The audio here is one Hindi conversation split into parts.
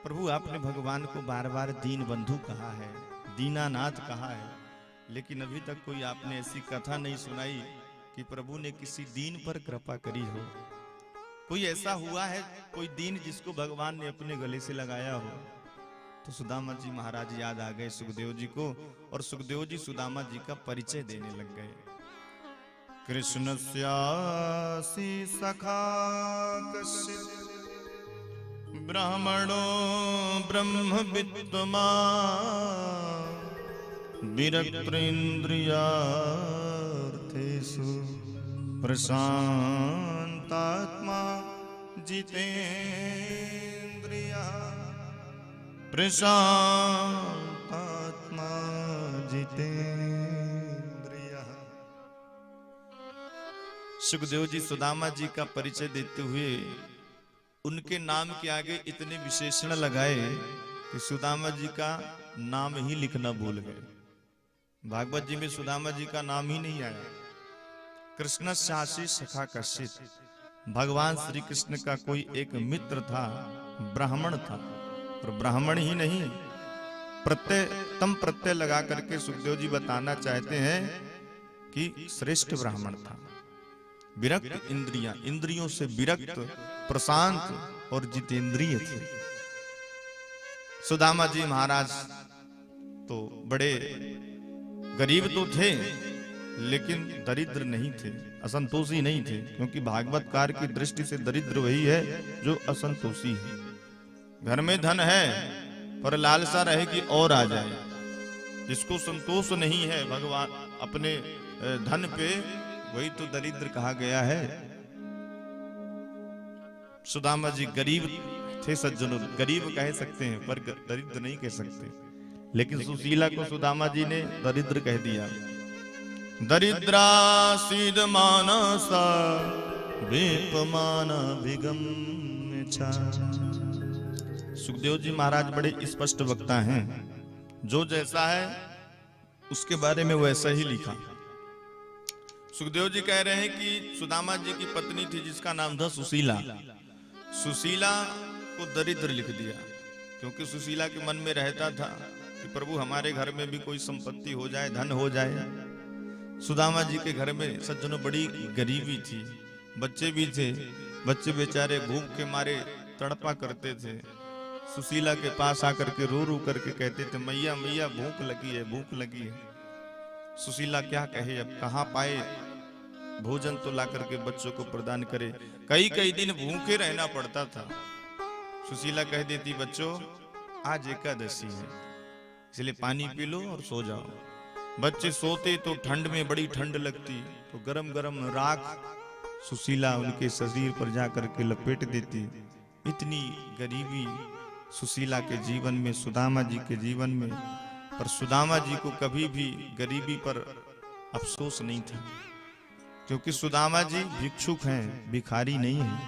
प्रभु आपने भगवान को बार बार दीन बंधु कहा है, दीनानाथ कहा है, लेकिन अभी तक कोई आपने ऐसी कथा नहीं सुनाई कि प्रभु ने किसी दीन पर कृपा करी हो। कोई ऐसा हुआ है, कोई दीन जिसको भगवान ने अपने गले से लगाया हो। तो सुदामा जी महाराज याद आ गए सुखदेव जी को, और सुखदेव जी सुदामा जी का परिचय देने लग गए। कृष्णस्यासि सखा कश्चित् ब्राह्मणो ब्रह्मविद्त्वमा विरक्तेन्द्रियार्थेषु प्रशान्तात्मा जितेन्द्रियः प्रशान्तात्मा जितेन्द्रियः। सुखदेव जी सुदामा जी का परिचय देते हुए उनके नाम के आगे इतने विशेषण लगाए कि सुदामा जी का नाम ही लिखना भूल गए। भागवत जी में सुदामा जी का नाम ही नहीं आया। कृष्ण शासी सखा कश्चित, भगवान श्री कृष्ण का कोई एक मित्र था, ब्राह्मण था, और ब्राह्मण ही नहीं प्रत्यय लगा करके सुखदेव जी बताना चाहते हैं कि श्रेष्ठ ब्राह्मण था। विरक्त इंद्रियों से विरक्त, प्रशांत और जितेंद्रिय थे। सुदामा जी महाराज तो बड़े गरीब तो थे, लेकिन दरिद्र नहीं थे, असंतोषी नहीं थे, क्योंकि भागवतकार की दृष्टि से दरिद्र वही है जो असंतोषी है। घर में धन है पर लालसा रहे कि और आ जाए। जिसको संतोष नहीं है भगवान अपने धन पे, वही तो दरिद्र कहा गया है। सुदामा जी गरीब थे सज्जनों, गरीब कह सकते हैं पर दरिद्र नहीं कह सकते। लेकिन सुशीला को सुदामा जी ने दरिद्र कह दिया। दरिद्रा सीद मानसा वेपमाना विगम्य चा। सुखदेव जी महाराज बड़े स्पष्ट वक्ता हैं, जो जैसा है उसके बारे में वैसा ही लिखा। सुखदेव जी कह रहे हैं कि सुदामा जी की पत्नी थी जिसका नाम था सुशीला। सुशीला को दरिद्र लिख दिया, क्योंकि सुशीला के मन में रहता था कि प्रभु हमारे घर में भी कोई संपत्ति हो जाए, धन हो जाए। सुदामा जी के घर में सज्जनों बड़ी गरीबी थी, बच्चे भी थे, बच्चे बेचारे भूख के मारे तड़पा करते थे। सुशीला के पास आकर के रो रो करके कहते थे, मैया मैया भूख लगी है, भूख लगी है। सुशीला क्या कहे, अब कहाँ पाए भोजन तो ला करके बच्चों को प्रदान करे। कई कई दिन भूखे रहना पड़ता था। सुशीला कह देती, बच्चों आज एकादशी है, इसलिए पानी पी लो और सो जाओ। बच्चे सोते तो ठंड में बड़ी ठंड लगती, तो गरम गरम राख सुशीला उनके शरीर पर जा करके लपेट देती। इतनी गरीबी सुशीला के जीवन में, सुदामा जी के जीवन में, पर सुदामा जी को कभी भी गरीबी पर अफसोस नहीं था, क्योंकि सुदामा जी भिक्षुक हैं, भिखारी नहीं है।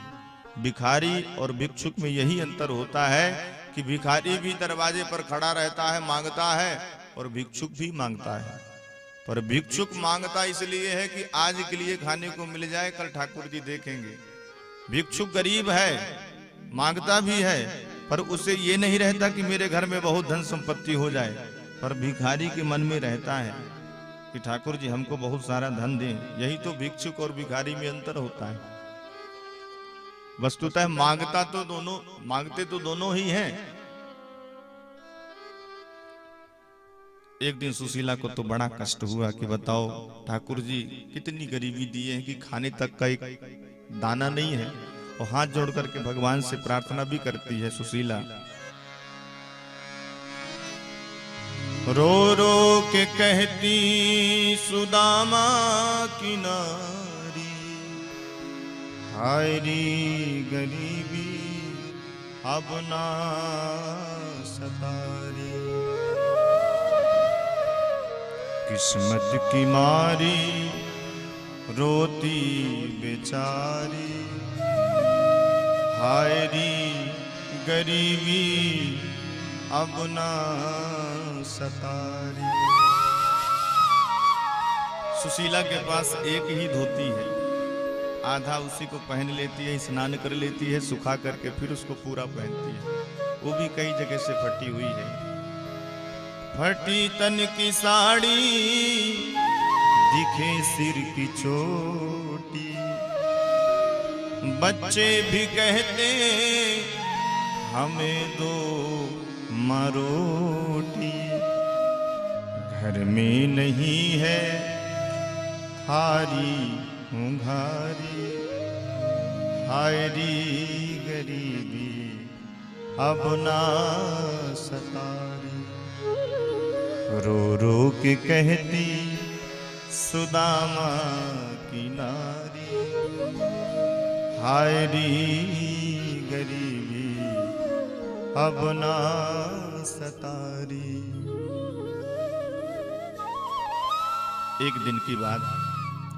भिखारी और भिक्षुक में यही अंतर होता है कि भिखारी भी दरवाजे पर खड़ा रहता है, मांगता है, और भिक्षुक भी मांगता है। पर भिक्षुक मांगता इसलिए है कि आज के लिए खाने को मिल जाए, कल ठाकुर जी देखेंगे। भिक्षुक गरीब है, मांगता भी है, पर उसे ये नहीं रहता कि मेरे घर में बहुत धन संपत्ति हो जाए। पर भिखारी के मन में रहता है कि ठाकुर जी हमको बहुत सारा धन दें। यही तो भिक्षुक और भिखारी में अंतर होता है। वस्तुतः मांगते तो दोनों ही हैं। एक दिन सुशीला को तो बड़ा कष्ट हुआ कि बताओ ठाकुर जी कितनी गरीबी दिए हैं कि खाने तक का एक दाना नहीं है, और हाथ जोड़ करके भगवान से प्रार्थना भी करती है सुशीला। रो रो के कहती सुदामा की नारी, हाय री गरीबी अब ना सतारी। किस्मत की मारी रोती बेचारी, हाय री गरीबी अब ना सतारी। सुशीला के पास एक ही धोती है, आधा उसी को पहन लेती है, स्नान कर लेती है, सुखा करके फिर उसको पूरा पहनती है। वो भी कई जगह से फटी हुई है। फटी तन की साड़ी दिखे सिर की चोटी, बच्चे भी कहते हमें दो मरोटी, घर में नहीं है थारी उंघारी, हायरी गरीबी अब ना सतारी, रो रो के कहती सुदामा की नारी, हायरी गरीबी अब ना सतारी। एक दिन की बात,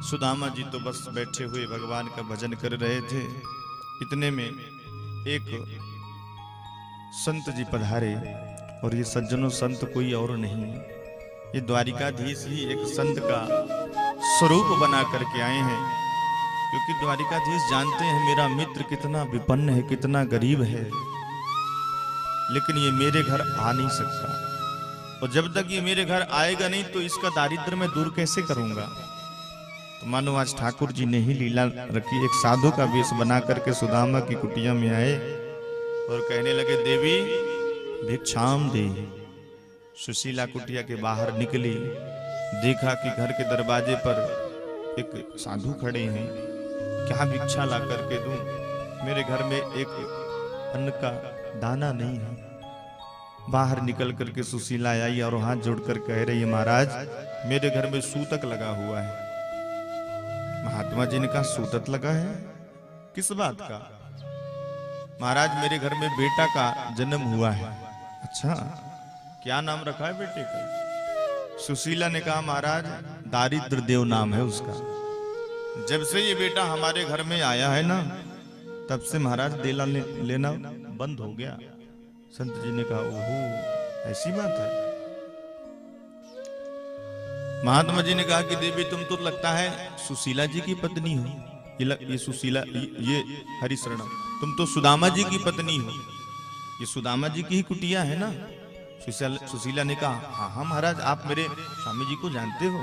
सुदामा जी तो बस बैठे हुए भगवान का भजन कर रहे थे। इतने में एक संत जी पधारे, और ये सज्जनों संत कोई और नहीं, ये द्वारिकाधीश ही एक संत का स्वरूप बना करके आए हैं। क्योंकि द्वारिकाधीश जानते हैं मेरा मित्र कितना विपन्न है, कितना गरीब है, लेकिन ये मेरे घर आ नहीं सकता, और जब तक ये मेरे घर आएगा नहीं तो इसका दारिद्र मैं दूर कैसे करूंगा। तो मानो आज ठाकुर जी ने ही लीला रखी। एक साधु का वेश बना करके सुदामा की कुटिया में आए और कहने लगे, देवी भिक्षाम दे। सुशीला कुटिया के बाहर निकली, देखा कि घर के दरवाजे पर एक साधु खड़े हैं। क्या भिक्षा ला करके दूं, मेरे घर में एक अन्न का दाना नहीं है। बाहर निकल करके सुशीला आई और हाथ जोड़कर कह रही है, महाराज मेरे घर में सूतक लगा हुआ है। महात्मा जी ने कहा, सूतक लगा है, किस बात का? महाराज मेरे घर में बेटा का जन्म हुआ है। अच्छा, क्या नाम रखा है बेटे का? सुशीला ने कहा, महाराज दारिद्र देव नाम है उसका। जब से ये बेटा हमारे घर में आया है ना, तब से महाराज देला लेना बंद हो गया। संत जी ने कहा, ओहो ऐसी बात है। महात्मा जी ने कहा कि देवी तुम तो लगता है सुशीला जी की पत्नी हो। ये सुशीला, ये हरिशरणम, तुम तो सुदामा जी की पत्नी हो। ये सुदामा जी की ही कुटिया है ना? सुशीला ने कहा, हाँ हाँ महाराज, आप मेरे स्वामी जी को जानते हो?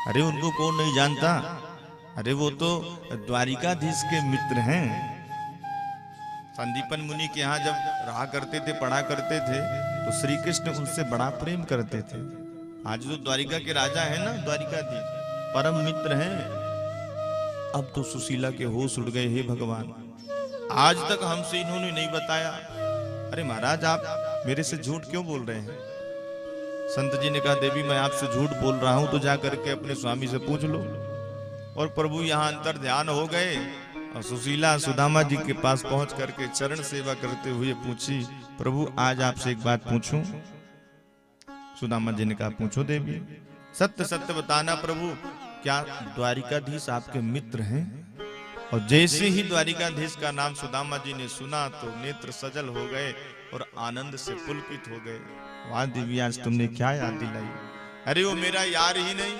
अरे उनको कौन नहीं जानता, अरे वो तो द्वारिकाधीश के मित्र हैं। संदीपन मुनि के यहाँ जब रहा करते थे, पढ़ा करते थे, तो श्री कृष्ण उनसे बड़ा प्रेम करते थे। आज जो द्वारिका के राजा है ना, द्वारिकाधीश परम मित्र हैं। अब तो सुशीला के होश उड़ गए। हे भगवान, आज तक हमसे इन्होंने नहीं बताया। अरे महाराज आप मेरे से झूठ क्यों बोल रहे हैं? संत जी ने कहा, देवी मैं आपसे झूठ बोल रहा हूं तो जाकर के अपने स्वामी से पूछ लो। और प्रभु यहाँ अंतर ध्यान हो गए और सुशीला सुदामा जी के पास पहुंच करके चरण सेवा करते हुए पूछी, प्रभु आज आपसे एक बात पूछूं? सुदामा जी ने कहा, पूछो देवी। सत्य सत्य बताना प्रभु, क्या द्वारिकाधीश आपके मित्र हैं? और जैसे ही द्वारिकाधीश का नाम सुदामा जी ने सुना तो नेत्र सजल हो गए और आनंद से पुलकित हो गए। वाह देवी, आज तुमने क्या याद दिलाई। अरे वो मेरा यार ही नहीं,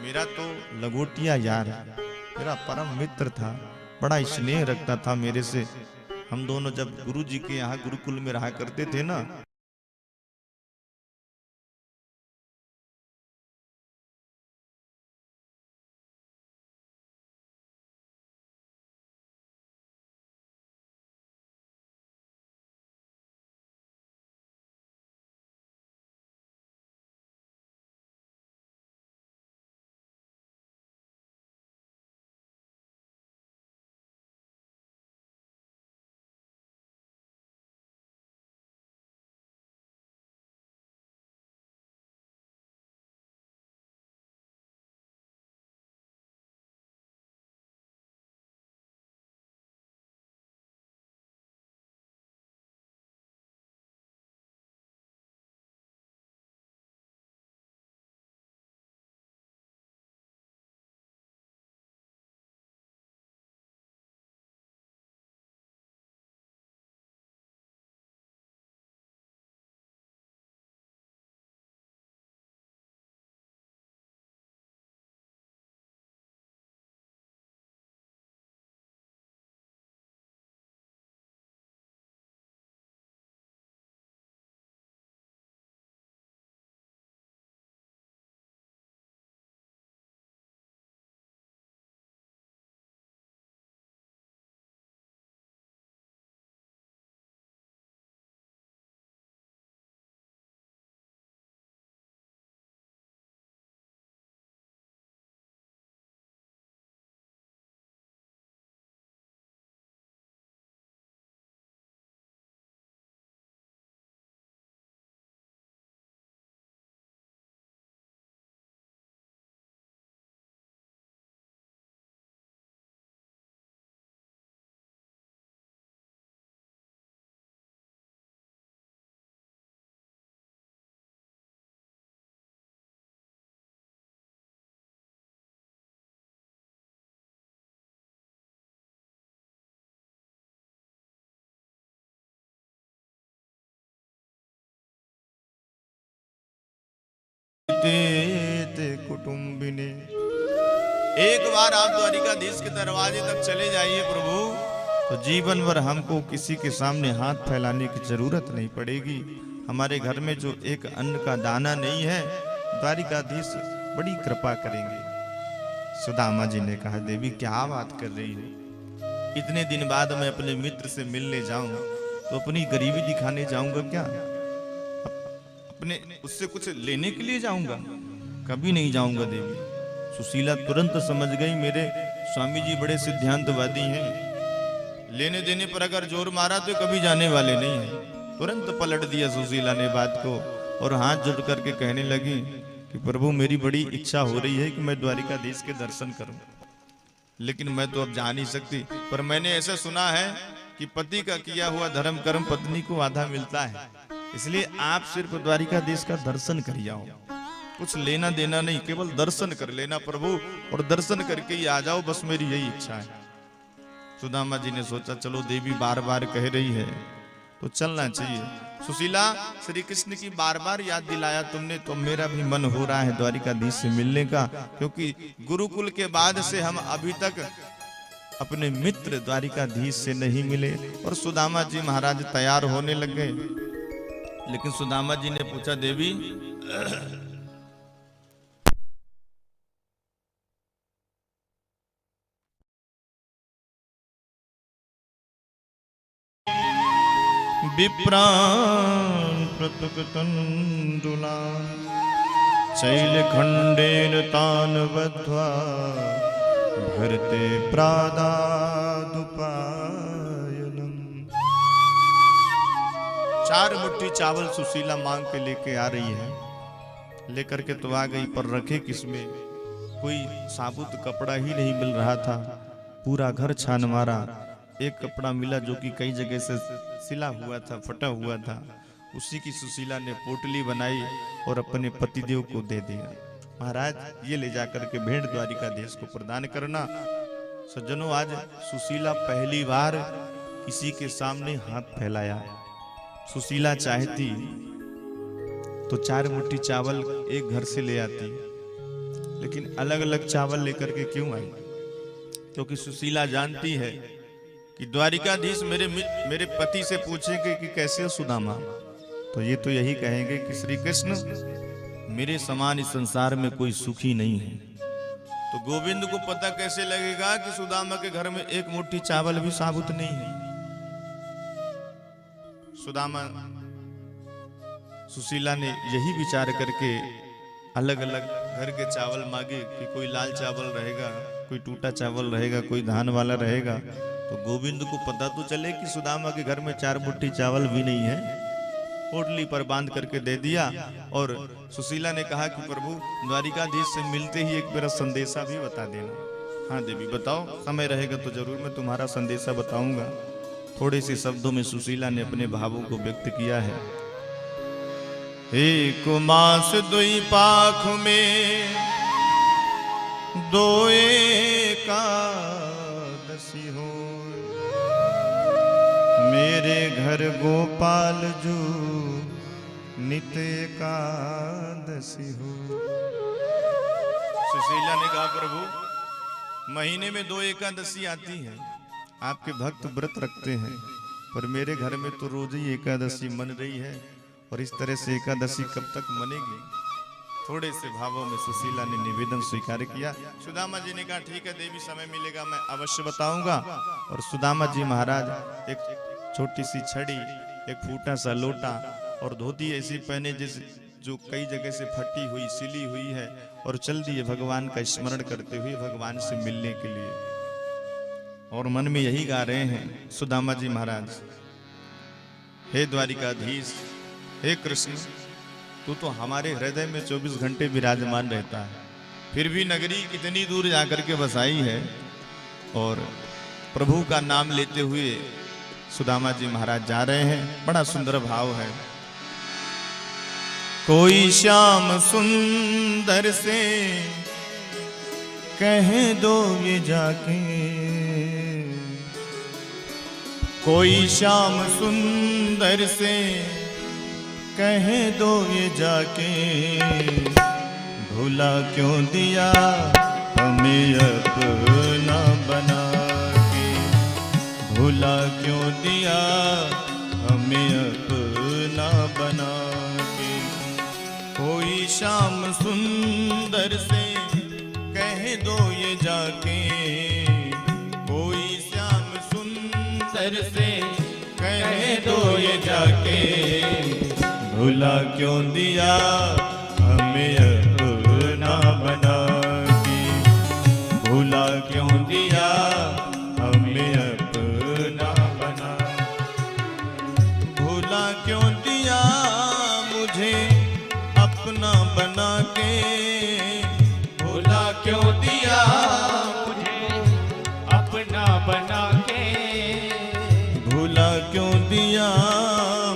मेरा तो लंगोटिया यार है, मेरा परम मित्र था, बड़ा स्नेह रखता था मेरे से। हम दोनों जब गुरु जी के यहाँ गुरुकुल में रहा करते थे ना, एक बार आप द्वारिकाधीश के दरवाजे तक चले जाइए प्रभु, तो जीवन भर हमको किसी के सामने हाथ फैलाने की जरूरत नहीं पड़ेगी। हमारे घर में जो एक अन्न का दाना नहीं है, द्वारिकाधीश बड़ी कृपा करेंगे। सुदामा जी ने कहा, देवी क्या बात कर रही हो, इतने दिन बाद मैं अपने मित्र से मिलने जाऊं तो अपनी गरीबी दिखाने जाऊंगा क्या? अपने उससे कुछ लेने के लिए जाऊंगा? कभी नहीं जाऊंगा देवी। सुशीला तुरंत समझ गई मेरे स्वामी जी बड़े सिद्धांतवादी हैं, लेने देने पर अगर जोर मारा तो कभी जाने वाले नहीं है। तुरंत पलट दिया सुशीला ने बात को और हाथ जोड़ करके कहने लगी कि प्रभु मेरी बड़ी इच्छा हो रही है कि मैं द्वारिकाधीश के दर्शन करूं, लेकिन मैं तो अब जा नहीं सकती। पर मैंने ऐसा सुना है कि पति का किया हुआ धर्म कर्म पत्नी को आधा मिलता है, इसलिए आप सिर्फ द्वारिकाधीश का दर्शन कर जाओ, कुछ लेना देना नहीं, केवल दर्शन कर लेना प्रभु, और दर्शन करके ही आ जाओ, बस मेरी यही इच्छा है। सुदामा जी ने सोचा चलो देवी बार बार कह रही है तो चलना चाहिए। सुशीला, श्री कृष्ण की बार बार याद दिलाया तुमने, तो मेरा भी मन हो रहा है द्वारिकाधीश से मिलने का, क्योंकि गुरुकुल के बाद से हम अभी तक अपने मित्र द्वारिकाधीश से नहीं मिले। और सुदामा जी महाराज तैयार होने लग गए, लेकिन सुदामा जी ने पूछा देवी विप्रान प्रतुकतंडुला शैलखंडेन तान बद्ध्वा भरते प्रादादुपायनम। 4 मुट्ठी चावल सुशीला मांग के लेके आ रही है, लेकर के तो आ गई, पर रखे किसमें? कोई साबुत कपड़ा ही नहीं मिल रहा था। पूरा घर छान मारा, एक कपड़ा मिला जो कि कई जगह से सिला हुआ था, फटा हुआ था। उसी की सुशीला ने पोटली बनाई और अपने पतिदेव को दे दिया। महाराज ये ले जाकर के भेंट द्वारिकाधीश को प्रदान करना। सज्जनों, आज सुशीला पहली बार किसी के सामने हाथ फैलाया। सुशीला चाहती तो 4 मुट्ठी चावल एक घर से ले आती, लेकिन अलग अलग चावल लेकर के क्यों आई? क्योंकि सुशीला जानती है कि द्वारिकाधीश मेरे पति से पूछेंगे कि कैसे हो सुदामा, तो ये तो यही कहेंगे कि श्री कृष्ण मेरे समान इस संसार में कोई सुखी नहीं है। तो गोविंद को पता कैसे लगेगा कि सुदामा के घर में एक मुट्ठी चावल भी साबुत नहीं है? सुदामा सुशीला ने यही विचार करके अलग अलग घर के चावल मांगे कि कोई लाल चावल रहेगा, कोई टूटा चावल रहेगा, कोई धान वाला रहेगा। तो गोविंद को पता तो चले कि सुदामा के घर में 4 मुट्ठी चावल भी नहीं है। पोटली पर बांध करके दे दिया और सुशीला ने कहा कि प्रभु द्वारिकाधीश से मिलते ही एक मेरा संदेशा भी बता देना। हाँ देवी बताओ, समय रहेगा तो जरूर मैं तुम्हारा संदेशा बताऊंगा। थोड़े से शब्दों में सुशीला ने अपने भावों को व्यक्त किया है। एक मास 2 पाख में 2 एकादशी हो, मेरे घर गोपाल जू नित एकादशी हो। सुशीला ने कहा प्रभु महीने में 2 एकादशी आती है, आपके भक्त व्रत रखते हैं, पर मेरे घर में तो रोज ही एकादशी मन रही है, और इस तरह से एकादशी कब तक मनेगी? थोड़े से भावों में सुशीला ने निवेदन स्वीकार किया। सुदामा जी ने कहा ठीक है देवी, समय मिलेगा मैं अवश्य बताऊंगा। और सुदामा जी महाराज एक छोटी सी छड़ी, एक फूटा सा लोटा और धोती ऐसी पहने जो कई जगह से फटी हुई सिली हुई है, और चल दिए भगवान का स्मरण करते हुए भगवान से मिलने के लिए। और मन में यही गा रहे हैं सुदामा जी महाराज, हे द्वारिकाधीश, हे कृष्ण, तू तो हमारे हृदय में 24 घंटे विराजमान रहता है, फिर भी नगरी कितनी दूर जाकर के बसाई है। और प्रभु का नाम लेते हुए सुदामा जी महाराज जा रहे हैं। बड़ा सुंदर भाव है। कोई श्याम सुंदर से कह दो ये जाके, कोई श्याम सुंदर से कह दो ये जाके, भूला क्यों दिया हमें अपना बना के, भुला क्यों दिया हमें अपना बना के। कोई शाम सुंदर से कह दो ये जाके, कोई शाम सुंदर से कह दो ये जाके, भुला क्यों दिया हमें अपना बना के, भुला क्यों दिया हमें अपना बना, भुला क्यों दिया मुझे अपना बना के, भुला क्यों दिया मुझे अपना बना के, भुला क्यों दिया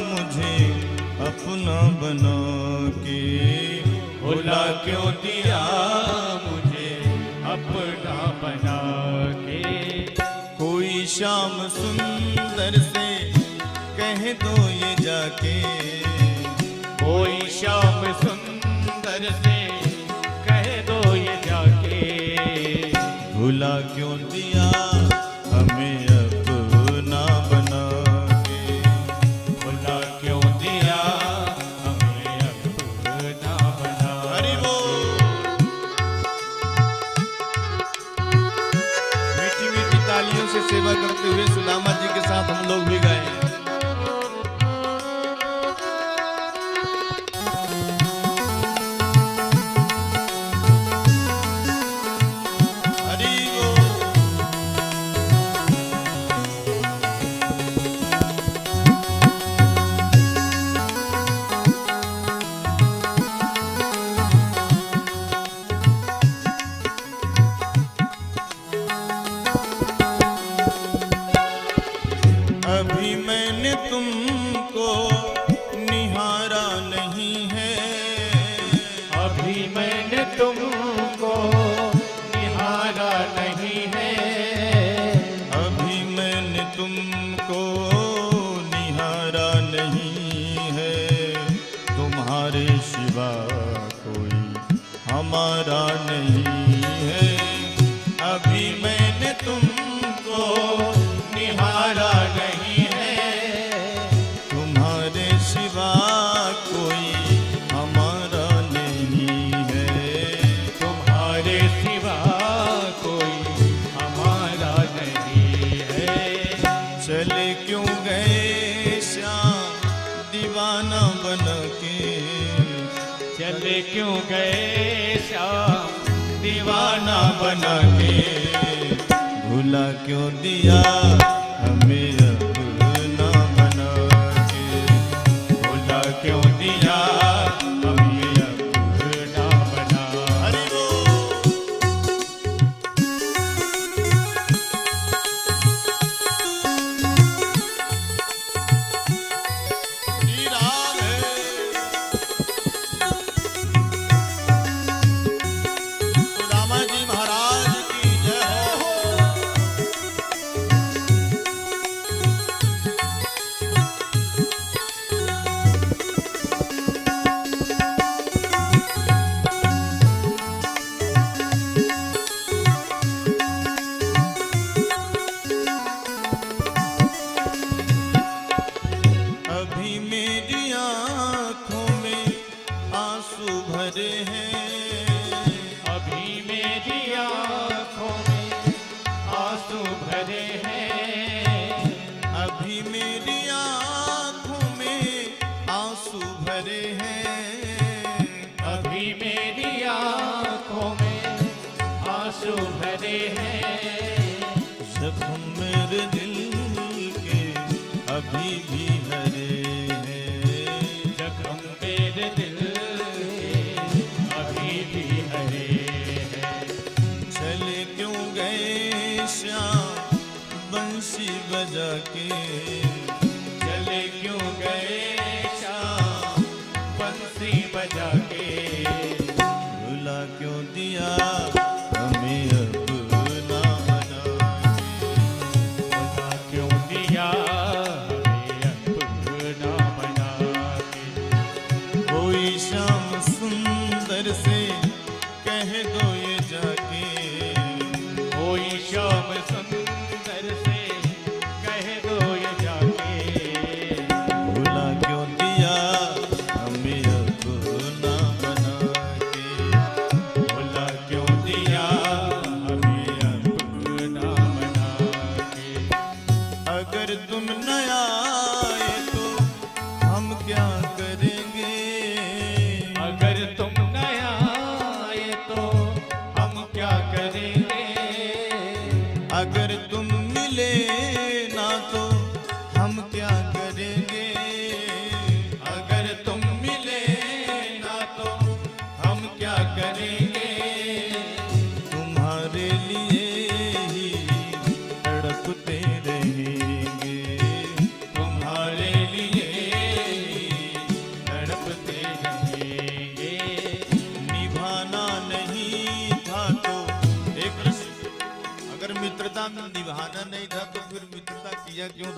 मुझे अपना बना के, भुला क्यों दिया मुझे अपना बना के। कोई शाम सुंदर से कह दो ये जाके, कोई शाम सुंदर से कह दो ये जाके, भुला क्यों दिया हमें अपना बना के, भुला क्यों दिया हमें अपना बना। हरि बोल। मीठी मीठी तालियों से सेवा करते हुए सुदामा जी के साथ हम लोग भी गए। हरि बोल। अभी मैंने तुमको निहारा नहीं है, अभी मैंने तुमको निहारा नहीं है, अभी मैंने तुमको निहारा नहीं है, तुम्हारे सिवा कोई हमारा नहीं है। अभी मैंने तुमको निहारा नहीं है, तुम्हारे सिवा कोई हमारा नहीं है, तुम्हारे सिवा कोई हमारा नहीं है। चले क्यों गए श्याम दीवाना बन के, चले क्यों गए श्याम दीवाना बना के, भुला क्यों दिया हमें अपना बना के, भुला क्यों दिया हमें अपना बना। हरि बोल। श्री राम है। सुदामा जी महाराज की जय हो। अभी मेरी आँखों में आंसू भरे हैं, अभी मेरी आँखों में आंसू भरे हैं, अभी मेरी आँखों में आंसू भरे हैं, अभी मेरी आँखों में आंसू भरे हैं। जख्म मेरे दिल के अभी भी हरे हैं, जख्म मेरे दिल के अभी भी हरे हैं। चले क्यों गए श्याम बंसी बजा के, चले क्यों गए श्याम बंसी बजा के, भुला क्यों दिया हमें अपना बना के, भुला क्यों दिया हमें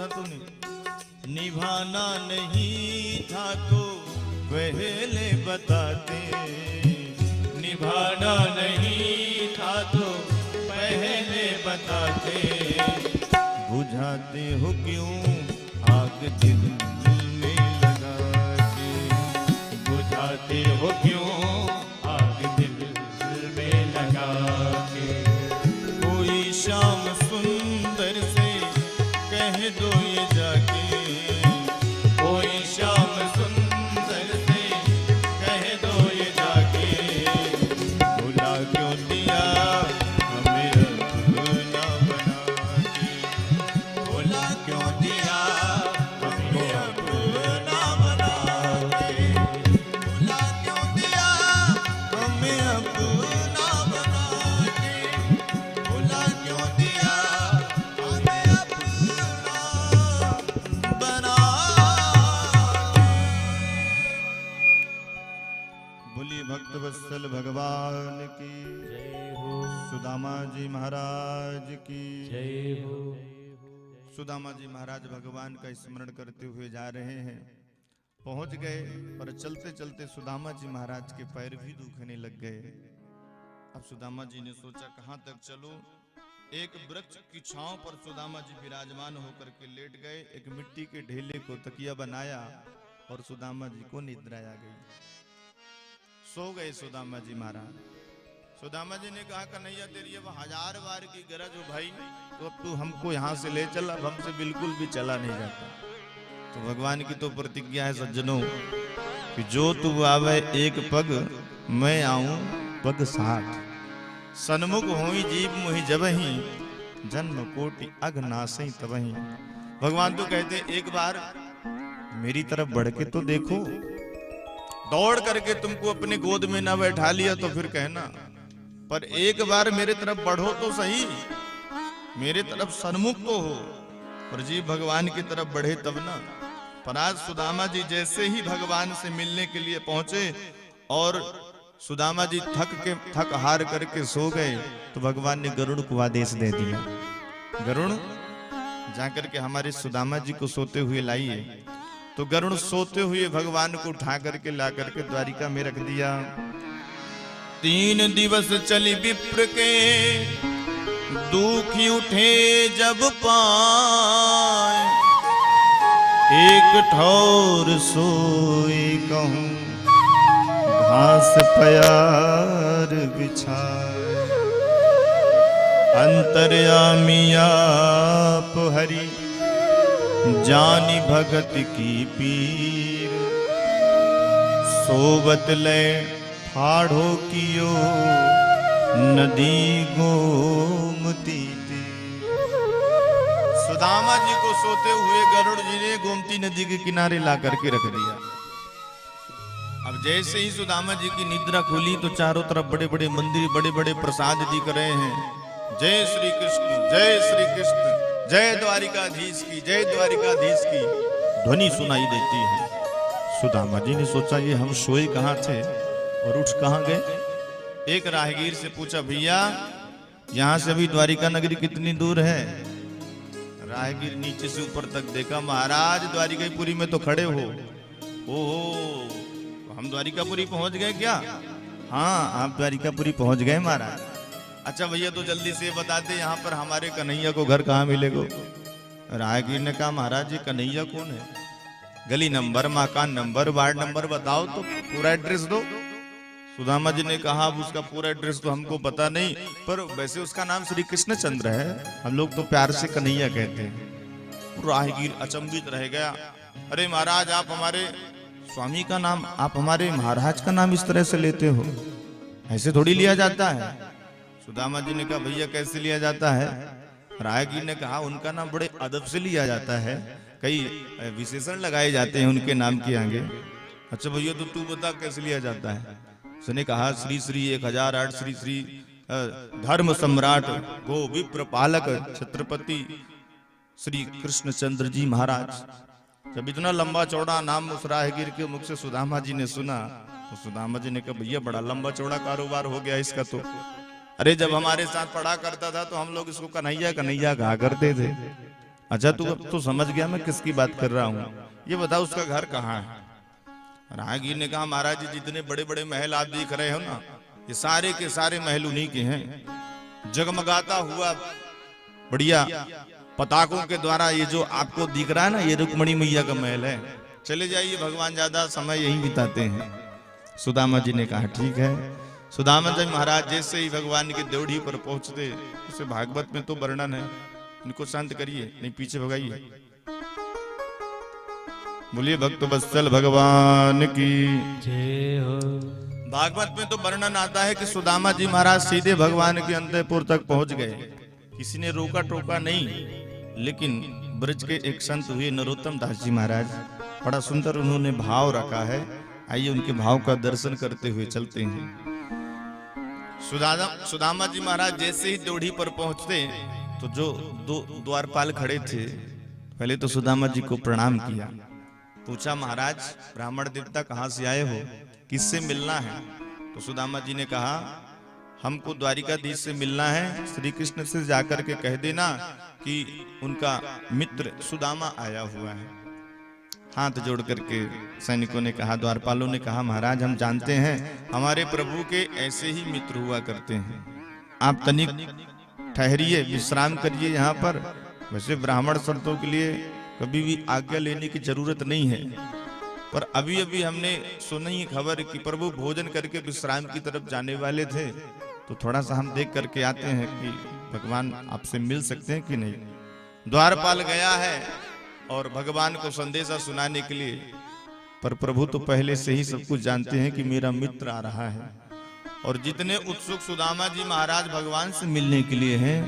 सुना तूने? निभाना नहीं था तो पहले बताते, निभाना नहीं था तो पहले बताते, बुझाते हो क्यों आग दिल में लगा के, बुझाते हो क्यों आग दिल में लगा के। कोई शाम सुंदर से कह दो ये जाके, कोई शाम सुंदर से कह दो ये जाके, भुला क्यों दिया हमें अपना बना के, भुला क्यों दिया हमें अपना बना के, भुला क्यों दिया हमें अपना बना के, भुला क्यों दिया हमें अपना बना के। बोलिए भक्त वत्सल भगवान की, जय हो सुदामा जी महाराज की। जय हो। सुदामा जी महाराज भगवान का स्मरण करते हुए जा रहे हैं। पहुंच गए, पर चलते चलते सुदामा जी महाराज के पैर भी दुखने लग गए। अब सुदामा जी ने सोचा कहां तक चलो। एक वृक्ष की छांव पर सुदामा जी विराजमान होकर के लेट गए। एक मिट्टी के ढेले को तकिया बनाया और सुदामा जी को निद्रा आ गई। सो गए सुदामा जी महाराज। सुदामा जी ने कहा कन्हैया तेरी अब 1000 बार की गरज हो भाई, तो अब तू हमको यहाँ से ले चल, अब हमसे बिल्कुल भी चला नहीं जाता। तो भगवान की तो प्रतिज्ञा है सज्जनों कि जो तू आवे एक पग, मैं आऊं पग 60। सन्मुख होई जीव मुहि जबहि, जन्म कोटि अघ नासई तबहि। भगवान तो कहते एक बार मेरी तरफ बढ़ के तो देखो, दौड़ करके तुमको अपने गोद में ना बैठा लिया तो फिर कहना, पर एक बार मेरे तरफ बढ़ो तो सही, मेरे तरफ सन्मुख तो हो। और जीव भगवान की तरफ बढ़े तब ना। पर आज सुदामा जी जैसे ही भगवान से मिलने के लिए पहुंचे और सुदामा जी थक हार करके सो गए, तो भगवान ने गरुड़ को आदेश दे दिया, गरुड़ जाकर के हमारे सुदामा जी को सोते हुए लाइए। तो गरुड़ सोते हुए भगवान को उठा करके ला करके द्वारिका में रख दिया। 3 दिवस चली विप्र के, दुखी उठे जब पाए, एक ठौर सोए कहूं घास प्यार बिछाए। अंतर्यामी आप हरि, जानी भगत की पीर, सोबत ले ठाढ़ो कियो नदी गोमती तीर। सुदामा जी को सोते हुए गरुड़ जी ने गोमती नदी के किनारे ला करके रख दिया। अब जैसे ही सुदामा जी की निद्रा खुली तो चारों तरफ बड़े बड़े मंदिर, बड़े बड़े प्रसाद दिख रहे हैं। जय श्री कृष्ण, जय श्री कृष्ण, जय द्वारिकाधीश की, जय द्वारिकाधीश की ध्वनि सुनाई देती है। सुदामा जी ने सोचा ये हम सोए कहाँ थे और उठ कहाँ गए। एक राहगीर से पूछा, भैया यहाँ से अभी द्वारिका नगरी कितनी दूर है। राहगीर नीचे से ऊपर तक देखा, महाराज द्वारिकापुरी में तो खड़े हो। ओहो, हम द्वारिकापुरी पहुंच गए क्या? हाँ, आप द्वारिकापुरी पहुंच गए महाराज। अच्छा भैया तो जल्दी से बताते यहाँ पर हमारे कन्हैया को घर कहाँ मिलेगा। राहगीर ने कहा, महाराज जी कन्हैया कौन है? गली नंबर, मकान नंबर, वार्ड नंबर बताओ तो पूरा एड्रेस दो। सुदामा जी ने कहा, अब उसका पूरा एड्रेस तो हमको पता नहीं, पर वैसे उसका नाम श्री कृष्ण चंद्र है, हम लोग तो प्यार से कन्हैया कहते हैं। राहगीर अचंभित रह गया। अरे महाराज, आप हमारे स्वामी का नाम, आप हमारे महाराज का नाम इस तरह से लेते हो, ऐसे थोड़ी लिया जाता है। सुदामा जी ने कहा, भैया कैसे लिया जाता है? राहगीर ने कहा, उनका नाम बड़े अदब से लिया जाता है, कई विशेषण लगाए जाते हैं उनके नाम के आगे। अच्छा भैया तो तू बता कैसे लिया जाता है? उसने कहा, श्री श्री 1008 श्री श्री धर्म सम्राट गो विप्र पालक छत्रपति श्री कृष्णचंद्र जी महाराज। जब इतना लंबा चौड़ा नाम उस राहगीर के मुख से सुदामा जी ने सुना तो सुदामा जी ने कहा, भैया बड़ा लंबा चौड़ा कारोबार हो गया इसका तो। अरे जब हमारे साथ पढ़ा करता था तो हम लोग इसको कन्हैया कन्हैया कहा करते थे। अच्छा तू अब तो समझ गया मैं किसकी बात कर रहा हूँ, ये बता उसका घर कहाँ है। राहगीर ने कहा महाराज जी जितने बड़े बड़े महल आप देख रहे हो ना, ये सारे के सारे महल उन्हीं के हैं। जगमगाता हुआ बढ़िया पताकों के द्वारा ये जो आपको दिख रहा है ना, ये रुक्मणी मैया का महल है। चले जाइए, भगवान ज्यादा समय यहीं बिताते हैं। सुदामा जी ने कहा ठीक है। सुदामा जी महाराज जैसे ही भगवान की देवड़ी पर पहुंचते, उसे भागवत में तो वर्णन है, इनको शांत करिए नहीं पीछे भगाइए। बोलिए भक्त वत्सल भगवान की जय हो। भागवत में तो वर्णन आता है कि सुदामा जी महाराज सीधे भगवान के अंतःपुर तक पहुंच गए, किसी ने रोका टोका नहीं। लेकिन ब्रज के एक संत हुए नरोत्तम दास जी महाराज, बड़ा सुंदर उन्होंने भाव रखा है। आइए उनके भाव का दर्शन करते हुए चलते हैं। सुदामा जी महाराज जैसे ही देवड़ी पर पहुंचते तो जो दो द्वारपाल खड़े थे, पहले तो सुदामा जी को प्रणाम किया, पूछा महाराज ब्राह्मण देवता कहाँ से आए हो, किससे मिलना है। तो सुदामा जी ने कहा हमको द्वारिकाधीश से मिलना है, श्री कृष्ण से जाकर के कह देना कि उनका मित्र सुदामा आया हुआ है। हाथ जोड़ करके सैनिकों ने कहा, द्वारपालों ने कहा महाराज हम जानते हैं हमारे प्रभु के ऐसे ही मित्र हुआ करते हैं, आप तनिक ठहरिए विश्राम करिए यहाँ पर। वैसे ब्राह्मण संतों के लिए कभी भी आज्ञा लेने की जरूरत नहीं है, पर अभी अभी हमने सुनी खबर कि प्रभु भोजन करके विश्राम की तरफ जाने वाले थे, तो थोड़ा सा हम देख करके आते हैं कि भगवान आपसे मिल सकते हैं कि नहीं। द्वारपाल गया है और भगवान को संदेशा सुनाने के लिए, पर प्रभु तो पहले से ही सब कुछ जानते हैं कि मेरा मित्र आ रहा है। और जितने उत्सुक सुदामा जी महाराज भगवान से मिलने के लिए हैं,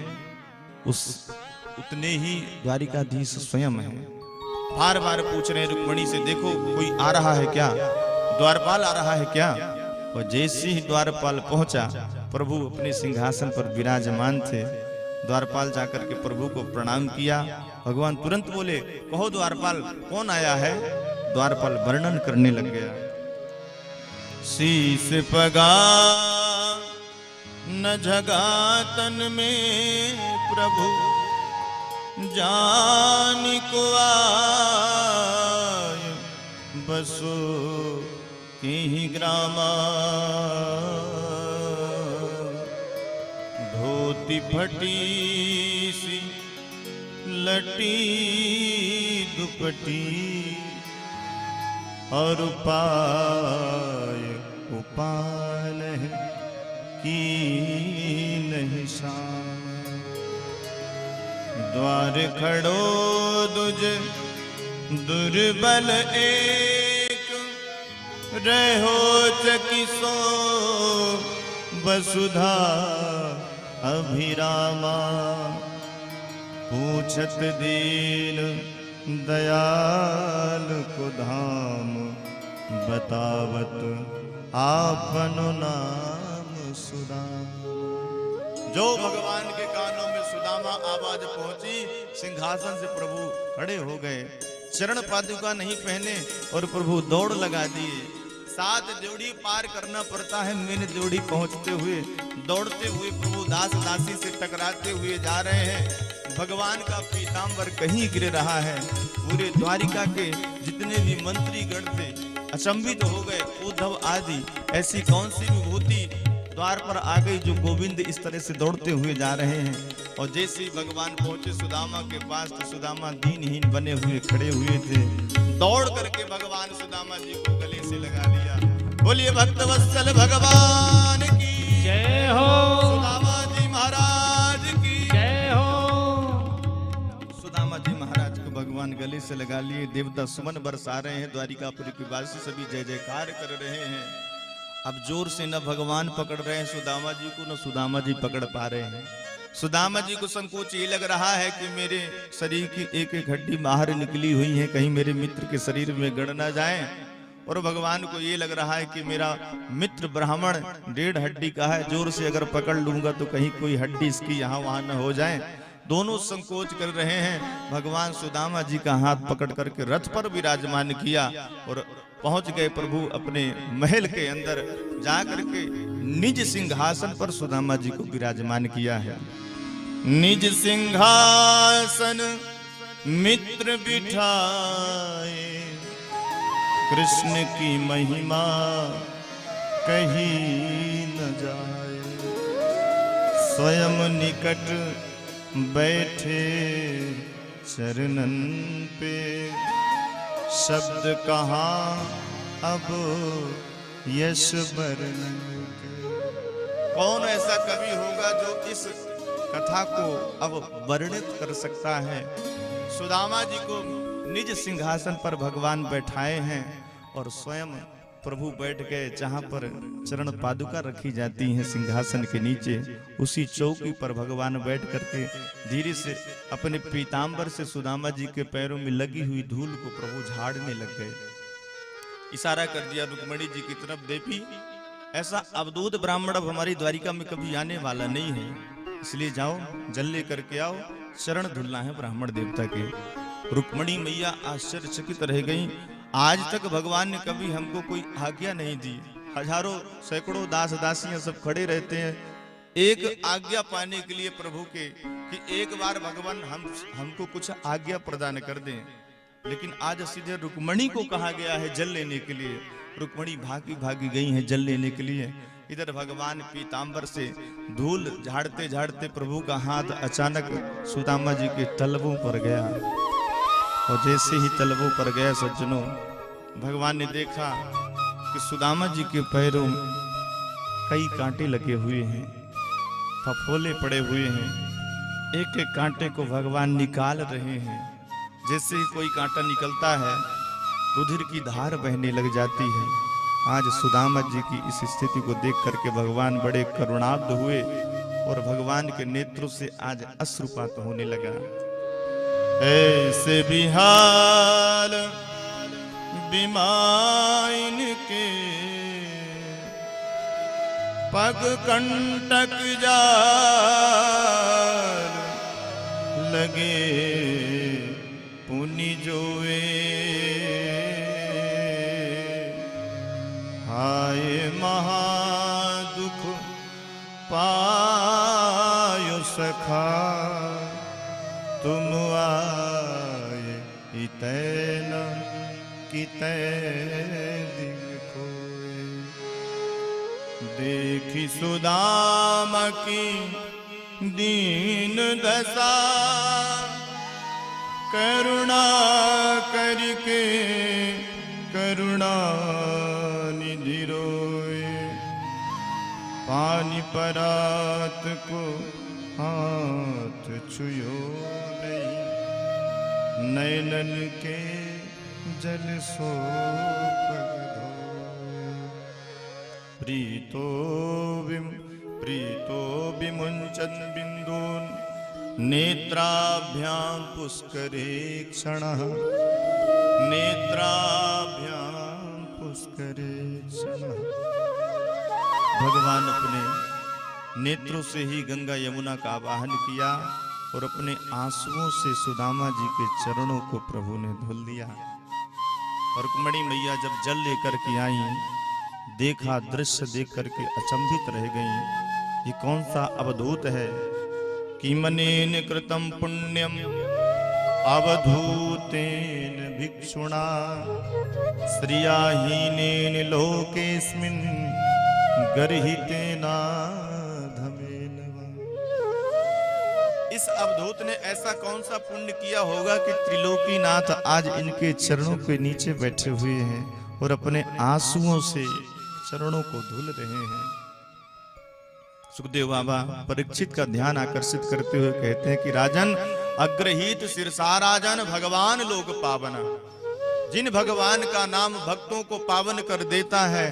उतने ही द्वारिकाधीश स्वयं है। बार बार पूछ रहे हैं रुक्मणी से, देखो कोई आ रहा है क्या, द्वारपाल आ रहा है क्या। और जैसे ही द्वारपाल पहुंचा, प्रभु अपने सिंहासन पर विराजमान थे। द्वारपाल जाकर के प्रभु को प्रणाम किया। भगवान तुरंत बोले कहो द्वारपाल कौन आया है। द्वारपाल वर्णन करने लग गया। शीस पगा न जगा तन में प्रभु, जान को आय बसो के ही ग्रामा। धोती फटी सी लटी दुपटी, और उपाय उपाल की नहीं शाम। द्वार खड़ो दुज दुर्बल एक, रहो चकिसो वसुधा अभिरामा। पूछत दीन दयाल को धाम, बतावत आपनो नाम सुदाम। जो भगवान के कानों में सुदामा आवाज पहुंची, सिंहासन से प्रभु खड़े हो गए, चरण पादुका नहीं पहने और प्रभु दौड़ लगा दिए। 7 देवड़ी पार करना पड़ता है, मैंने देवड़ी पहुंचते हुए दौड़ते हुए प्रभु दास दासी से टकराते हुए जा रहे हैं। भगवान का पीतांबर कहीं गिर रहा है। पूरे द्वारिका के जितने भी मंत्री गण थे अचंभित हो गए। उद्धव आदि ऐसी कौन सी विभूति द्वार पर आ गई जो गोविंद इस तरह से दौड़ते हुए जा रहे हैं। और जैसे ही भगवान पहुंचे सुदामा के पास, तो सुदामा दीनहीन बने हुए खड़े हुए थे। दौड़ करके भगवान सुदामा जी को गले से लगा लिया। बोलिए भक्त वत्सल भगवान की जय हो। सुदामा जी महाराज की जय हो। सुदामा जी महाराज को भगवान गले से लगा लिए। देवता सुमन बरसा रहे हैं। द्वारिकापुरी के वासी सभी जय जयकार कर रहे हैं। अब जोर से न भगवान पकड़ रहे हैं सुदामा जी को, न सुदामा जी पकड़ पा रहे हैं। सुदामा जी को संकोच ये लग रहा है कि मेरे शरीर की एक एक हड्डी बाहर निकली हुई है, कहीं मेरे मित्र के शरीर में गड़ ना जाए। और भगवान को ये लग रहा है कि मेरा मित्र ब्राह्मण 1.5 हड्डी का है, जोर से अगर पकड़ लूंगा तो कहीं कोई हड्डी इसकी यहाँ वहां न हो जाए। दोनों संकोच कर रहे हैं। भगवान सुदामा जी का हाथ पकड़ करके रथ पर विराजमान किया और पहुंच गए प्रभु अपने महल के अंदर। जाकर के निज सिंहासन पर सुदामा जी को विराजमान किया है। निज सिंहासन मित्र बिठाए, कृष्ण की महिमा कही न जाए। स्वयं निकट बैठे चरणन पे, शब्द कहाँ अब यश वर्णन के। कौन ऐसा कवि होगा जो इस कथा को अब वर्णित कर सकता है। सुदामा जी को निज सिंहासन पर भगवान बैठाए हैं और स्वयं प्रभु बैठ गए, जहां पर चरण पादुका रखी जाती हैं सिंहासन के नीचे, उसी चौकी पर भगवान बैठ करके धीरे से अपने पीतांबर से सुदामा जी के पैरों में लगी हुई धूल को प्रभु झाड़ने लग गए। इशारा कर दिया रुक्मणी जी की तरफ, देवी ऐसा अवधूत ब्राह्मण अब हमारी द्वारिका में कभी आने वाला नहीं है, इसलिए जाओ जल लेकर के आओ, शरण धुलना है ब्राह्मण देवता के। रुक्मणी मैया आश्चर्यचकित रह गई। आज तक भगवान ने कभी हमको कोई आज्ञा नहीं दी। हजारों सैकड़ों दास दासियां सब खड़े रहते हैं एक आज्ञा पाने के लिए प्रभु के, कि एक बार भगवान हमको कुछ आज्ञा प्रदान कर दें, लेकिन आज सीधे रुक्मणी को कहा गया है जल लेने के लिए। रुक्मणी भागी भागी गई हैं जल लेने के लिए। इधर भगवान पीतांबर से धूल झाड़ते झाड़ते प्रभु का हाथ अचानक सुदामा जी के तलवों पर गया, और जैसे ही तलवों पर गया सज्जनों, भगवान ने देखा कि सुदामा जी के पैरों में कई कांटे लगे हुए हैं, फफोले पड़े हुए हैं। एक एक कांटे को भगवान निकाल रहे हैं। जैसे ही कोई कांटा निकलता है रुधिर की धार बहने लग जाती है। आज सुदामा जी की इस स्थिति को देख करके भगवान बड़े करुणाब्ध हुए और भगवान के नेत्रों से आज अश्रुपात होने लगा। ऐसे भी हाल बिमाइन के, पग कंटक जार लगे पुनि जोए। हाय महादुख पायो सखा, तुम आए इतैन कितै दिन खोए। देखी सुदामा की दीन दशा, करुणा करके करुणा निधि रोए। पानी परात को हाथ छुयो नहीं, नैनन के जल सो पग धोए। प्रीतो विमुंचन बिंदून, नेत्राभ्यां पुष्करे क्षणः, नेत्राभ्यां पुष्करे क्षणः। भगवान अपने नेत्रों से ही गंगा यमुना का आवाहन किया और अपने आंसुओं से सुदामा जी के चरणों को प्रभु ने धुल दिया। और रुक्मणी मैया जब जल लेकर के आई, देखा दृश्य देख करके अचंभित रह गई। ये कौन सा अवधूत है कि मनेन कृतम पुण्यम अवधूतेन भिक्षुणा, श्रियाहीनेन लोकेस्मिन् गर्हितेनाधमेन वा। इस अवधूत ने ऐसा कौन सा पुण्य किया होगा कि त्रिलोकीनाथ आज इनके चरणों के नीचे बैठे हुए हैं और अपने आंसुओं से चरणों को धुल रहे हैं। सुखदेव बाबा परीक्षित का ध्यान आकर्षित करते हुए कहते हैं कि राजन, अग्रहीत सिरसा राजन भगवान लोक पावना। जिन भगवान का नाम भक्तों को पावन कर देता है,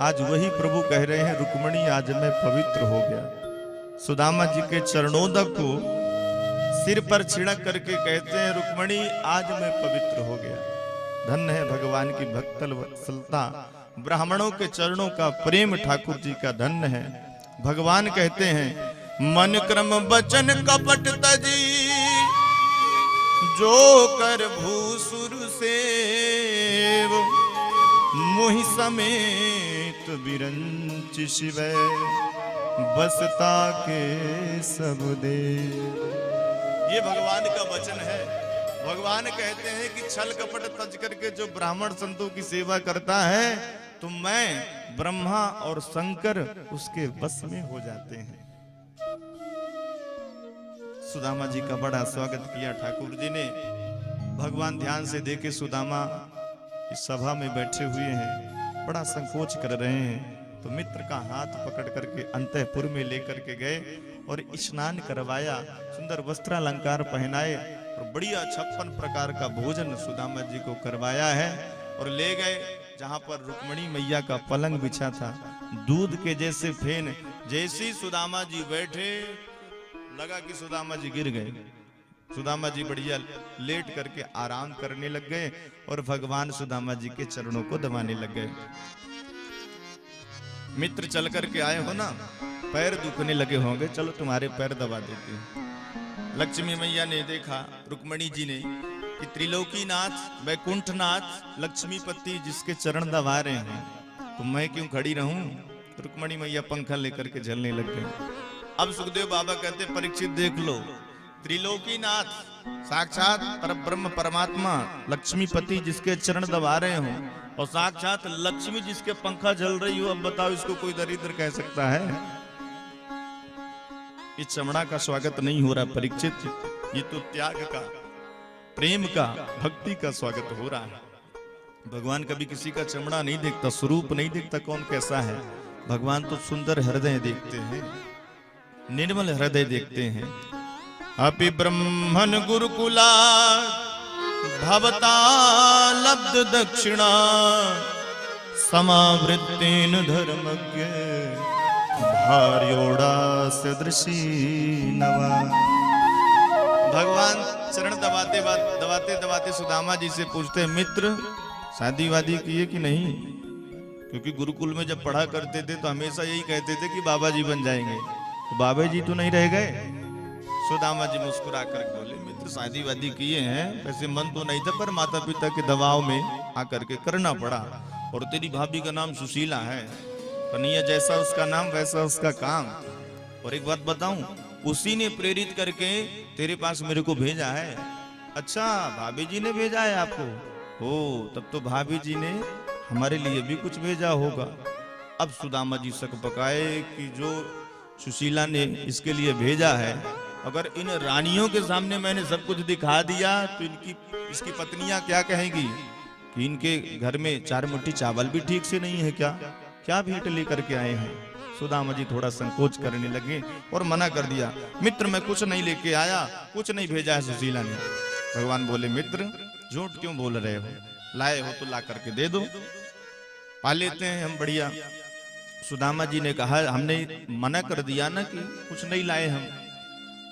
आज वही प्रभु कह रहे हैं रुक्मणी आज मैं पवित्र हो गया। सुदामा जी के चरणोदक को सिर पर छिड़क करके कहते हैं रुक्मणी आज मैं पवित्र हो गया। धन्य है भगवान की भक्तल वत्सलता, ब्राह्मणों के चरणों का प्रेम ठाकुर जी का धन्य है। भगवान कहते हैं मन क्रम बचन कपट तजी, जो कर भूसुर सेव, मुहि समेत बिरंच शिवै, बसता के सब देव। ये भगवान का वचन है भगवान कहते हैं कि छल कपट तज करके जो ब्राह्मण संतों की सेवा करता है तो मैं ब्रह्मा और शंकर उसके बस में हो जाते हैं। सुदामा जी का बड़ा स्वागत किया ठाकुर जी ने। भगवान ध्यान से देखे सुदामा इस सभा में बैठे हुए हैं, बड़ा संकोच कर रहे हैं, तो मित्र का हाथ पकड़ करके अंतःपुर में लेकर के गए और स्नान करवाया, सुंदर वस्त्रालंकार पहनाए और बढ़िया 56 प्रकार का भोजन सुदामा जी को करवाया है और ले गए जहां पर रुक्मणी मैया का पलंग बिछा था। दूध के जैसे फेन, जैसे ही सुदामा जी बैठे लगा कि सुदामा जी गिर गए। सुदामा जी बढ़िया लेट करके आराम करने लग गए और भगवान सुदामा जी के चरणों को दबाने लग गए। मित्र चल करके आए हो ना, पैर दुखने लगे होंगे, चलो तुम्हारे पैर दबा देते हैं। लक्ष्मी मैया ने देखा रुक्मणी जी ने कि त्रिलोकीनाथ वैकुंठनाथ लक्ष्मीपति जिसके चरण दबा रहे हैं तो मैं क्यों खड़ी रहूं। रुक्मणी मैया पंखा लेकर के झलने लग गए। अब सुखदेव बाबा कहते परीक्षित देख लो, त्रिलोकीनाथ साक्षात परब्रह्म परमात्मा लक्ष्मीपति जिसके चरण दबा रहे हो और साक्षात लक्ष्मी जिसके पंखा जल रही हो, अब बताओ इसको कोई दरिद्र कह सकता है? ये चमड़ा का स्वागत नहीं हो रहा परीक्षित, ये तो त्याग का, प्रेम का, भक्ति का स्वागत हो रहा है। भगवान कभी किसी का चमड़ा नहीं देखता, स्वरूप नहीं देखता कौन कैसा है। भगवान तो सुंदर हृदय देखते हैं, निर्मल हृदय देखते हैं। अपि ब्रह्मन गुरुकुला भवता लब्ध दक्षिणा समावृत्तेन धर्मज्ञ भार्योड़ा सदृशी नवा। भगवान चरण दबाते दबाते सुदामा जी से पूछते, मित्र शादी वादी किए कि नहीं? क्योंकि गुरुकुल में जब पढ़ा करते थे तो हमेशा यही कहते थे कि बाबा जी बन जाएंगे, तो बाबा जी तो नहीं रह गए। सुदामा जी मुस्कुरा कर बोले, मित्र शादी वादी किए हैं, वैसे मन तो नहीं था पर माता पिता के दबाव में आकर के करना पड़ा। और तेरी भाभी का नाम सुशीला है, कन्हैया जैसा उसका नाम वैसा उसका काम। और एक बात बताऊं, उसी ने प्रेरित करके तेरे पास मेरे को भेजा है। अच्छा भाभी जी ने भेजा है आपको? हो तब तो भाभी जी ने हमारे लिए भी कुछ भेजा होगा। अब सुदामा जी शक पकाए कि जो सुशीला ने इसके लिए भेजा है, अगर इन रानियों के सामने मैंने सब कुछ दिखा दिया तो इसकी पत्नियां क्या कहेंगी कि इनके घर में 4 मुट्ठी चावल भी ठीक से नहीं है, क्या भेंट लेकर के आए हैं। सुदामा जी थोड़ा संकोच करने लगे और मना कर दिया, मित्र मैं कुछ नहीं लेके आया, कुछ नहीं भेजा है सुशीला ने। भगवान बोले, मित्र झूठ क्यों बोल रहे हो, लाए हो तो ला करके दे दो, पा लेते हैं हम बढ़िया। सुदामा जी ने कहा, हमने मना कर दिया ना कि कुछ नहीं लाए हम।